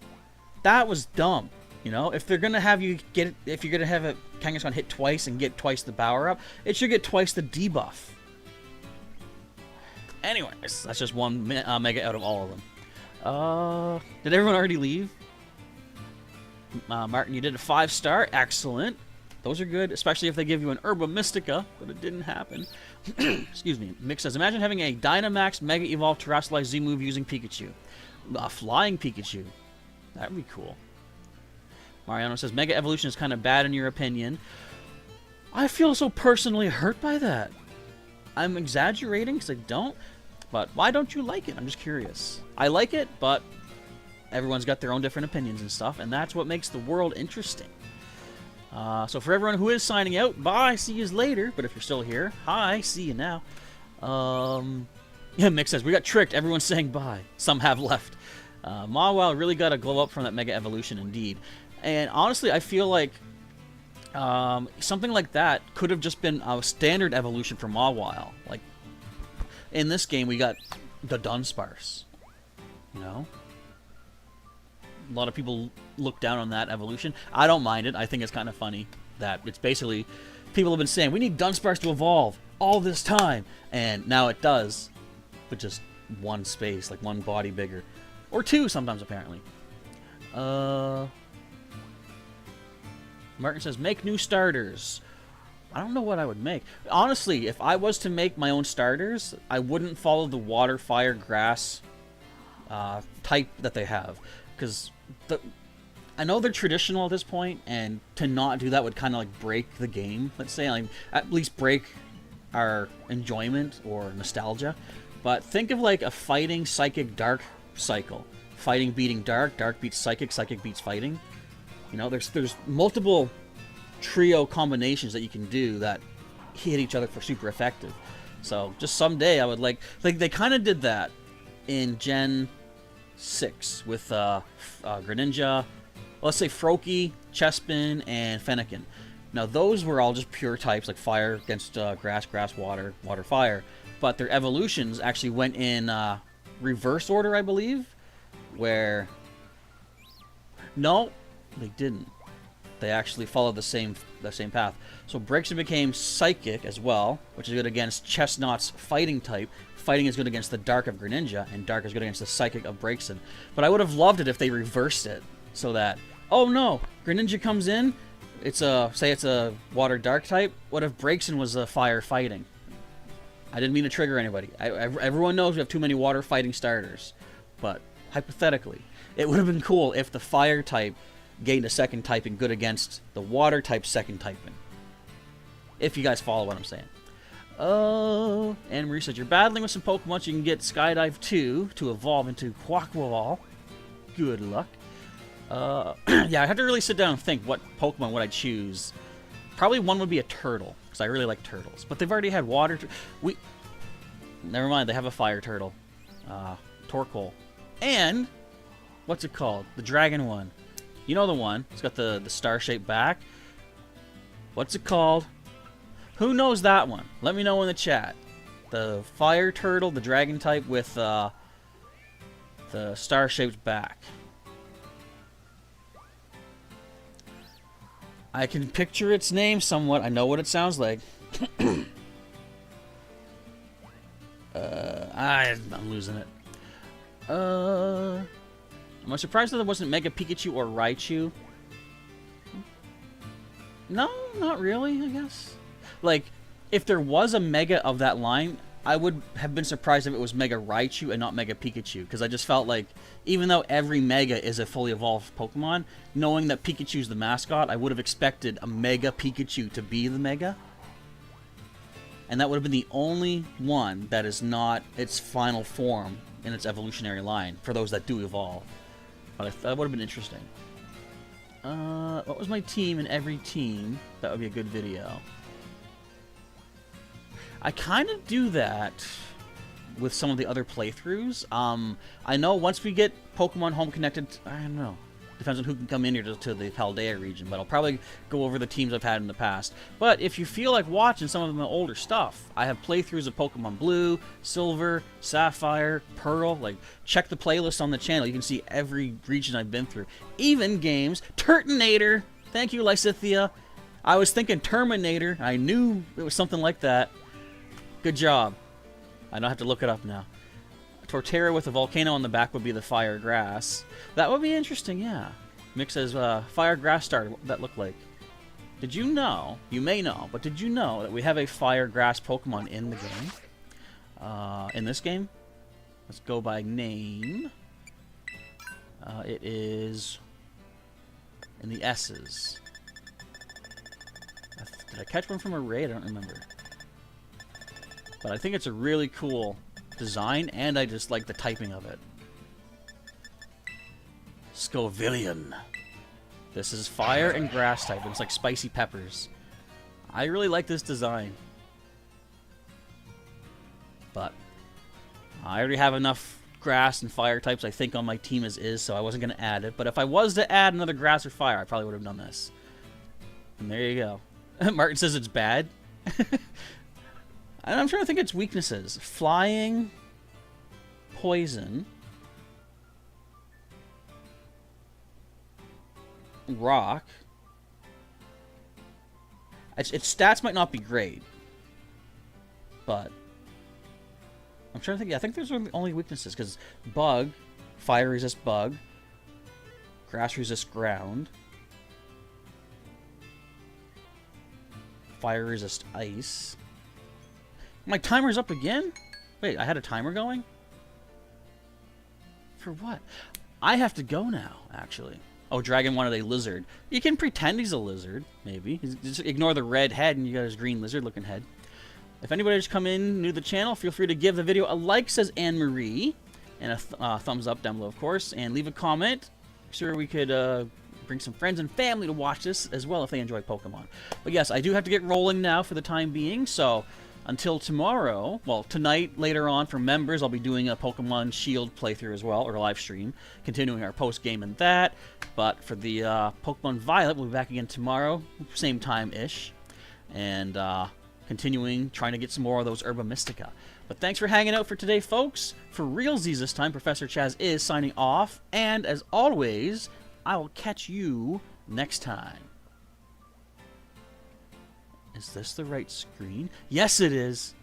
That was dumb. You know, if they're gonna have you get, if you're gonna have a Kangaskhan hit twice and get twice the power up, it should get twice the debuff. Anyways, that's just one Mega out of all of them. Did everyone already leave? Martin, you did a 5-star. Excellent. Those are good, especially if they give you an Herba Mystica, but it didn't happen. Excuse me. Mick says, imagine having a Dynamax Mega Evolved Terrestrialized Z-move using Pikachu. A flying Pikachu. That would be cool. Mariano says, Mega Evolution is kind of bad in your opinion. I feel so personally hurt by that. I'm exaggerating because I don't, but why don't you like it? I'm just curious. I like it, but everyone's got their own different opinions and stuff, and that's what makes the world interesting. So for everyone who is signing out, bye, see you later. But if you're still here, hi, see you now. Yeah, Mick says, we got tricked. Everyone's saying bye. Some have left. Mawile really got a glow up from that Mega Evolution indeed. And honestly, I feel like something like that could have just been a standard evolution for Mawile. Like, in this game, we got the Dunsparce. You know? A lot of people look down on that evolution. I don't mind it. I think it's kind of funny that it's basically... People have been saying, we need Dunsparce to evolve all this time. And now it does. But just one space, like one body bigger. Or two sometimes, apparently. Martin says, make new starters. I don't know what I would make. Honestly, if I was to make my own starters, I wouldn't follow the water, fire, grass type that they have. Because I know they're traditional at this point, and to not do that would kind of like break the game, let's say. Like, at least break our enjoyment or nostalgia. But think of like a fighting, psychic, dark cycle. Fighting beating dark, dark beats psychic, psychic beats fighting. You know, there's multiple trio combinations that you can do that hit each other for super effective. So just someday I would like they kind of did that in Gen 6 with Greninja, let's say Froakie, Chespin, and Fennekin. Now those were all just pure types like fire against grass, grass, water, water, fire. But their evolutions actually went in reverse order, I believe, where no. They didn't. They actually followed the same path. So Braixen became Psychic as well, which is good against Chestnut's fighting type. Fighting is good against the Dark of Greninja, and Dark is good against the Psychic of Braixen. But I would have loved it if they reversed it, so that, oh no, Greninja comes in, say it's a Water Dark type. What if Braixen was a Fire fighting? I didn't mean to trigger anybody. Everyone knows we have too many Water fighting starters, but hypothetically, it would have been cool if the Fire type gained a second typing good against the water type second typing. If you guys follow what I'm saying. And Marie said, you're battling with some Pokemon so you can get Skydive 2 to evolve into Quaquaval. Good luck. Yeah, I have to really sit down and think what Pokemon would I choose. Probably one would be a turtle, because I really like turtles. But they've already had water... Never mind, they have a fire turtle. Torkoal. And... what's it called? The dragon one. You know the one. It's got the star-shaped back. What's it called? Who knows that one? Let me know in the chat. The fire turtle, the dragon type with the star-shaped back. I can picture its name somewhat. I know what it sounds like. I'm losing it. Am I surprised that there wasn't Mega Pikachu or Raichu? No, not really, I guess. Like, If there was a Mega of that line, I would have been surprised if it was Mega Raichu and not Mega Pikachu, because I just felt like, even though every Mega is a fully evolved Pokemon, knowing that Pikachu's the mascot, I would have expected a Mega Pikachu to be the Mega. And that would have been the only one that is not its final form in its evolutionary line, for those that do evolve. But that would have been interesting. What was my team in every team? That would be a good video. I kind of do that with some of the other playthroughs. I know once we get Pokemon Home connected, I don't know. Depends on who can come in here to the Paldea region, but I'll probably go over the teams I've had in the past. But if you feel like watching some of the older stuff, I have playthroughs of Pokemon Blue, Silver, Sapphire, Pearl. Like, check the playlist on the channel. You can see every region I've been through. Even games. Turtonator! Thank you, Lysithia. I was thinking Terminator. I knew it was something like that. Good job. I don't have to look it up now. Torterra with a volcano on the back would be the fire grass. That would be interesting, yeah. Mix as fire grass starter. What would that look like? Did you know, you may know, but did you know that we have a fire grass Pokemon in the game? In this game? Let's go by name. It is in the S's. Did I catch one from a raid? I don't remember. But I think it's a really cool design, and I just like the typing of it. Scovillion. This is fire and grass type. It's like spicy peppers. I really like this design. But I already have enough grass and fire types, I think, on my team as is, so I wasn't going to add it. But if I was to add another grass or fire, I probably would have done this. And there you go. Martin says it's bad. I'm trying to think its weaknesses. Flying, poison, rock. Its stats might not be great, but I'm trying to think. I think those are the only weaknesses, because bug, fire resist bug, grass resist ground, fire resist ice. My timer's up again? Wait, I had a timer going? For what? I have to go now, actually. Oh, Dragon wanted a lizard. You can pretend he's a lizard, maybe. Just ignore the red head and you got his green lizard-looking head. If anybody just come in new to the channel, feel free to give the video a like, says Anne-Marie. And a thumbs up down below, of course. And leave a comment. Sure we could bring some friends and family to watch this as well if they enjoy Pokemon. But yes, I do have to get rolling now for the time being, so until tomorrow, well, tonight, later on, for members, I'll be doing a Pokemon Shield playthrough as well, or a live stream, continuing our post-game and that. But for the Pokemon Violet, we'll be back again tomorrow, same time-ish, and continuing, trying to get some more of those Herba Mystica. But thanks for hanging out for today, folks. For realsies this time, Professor Chaz is signing off, and as always, I will catch you next time. Is this the right screen? Yes, it is.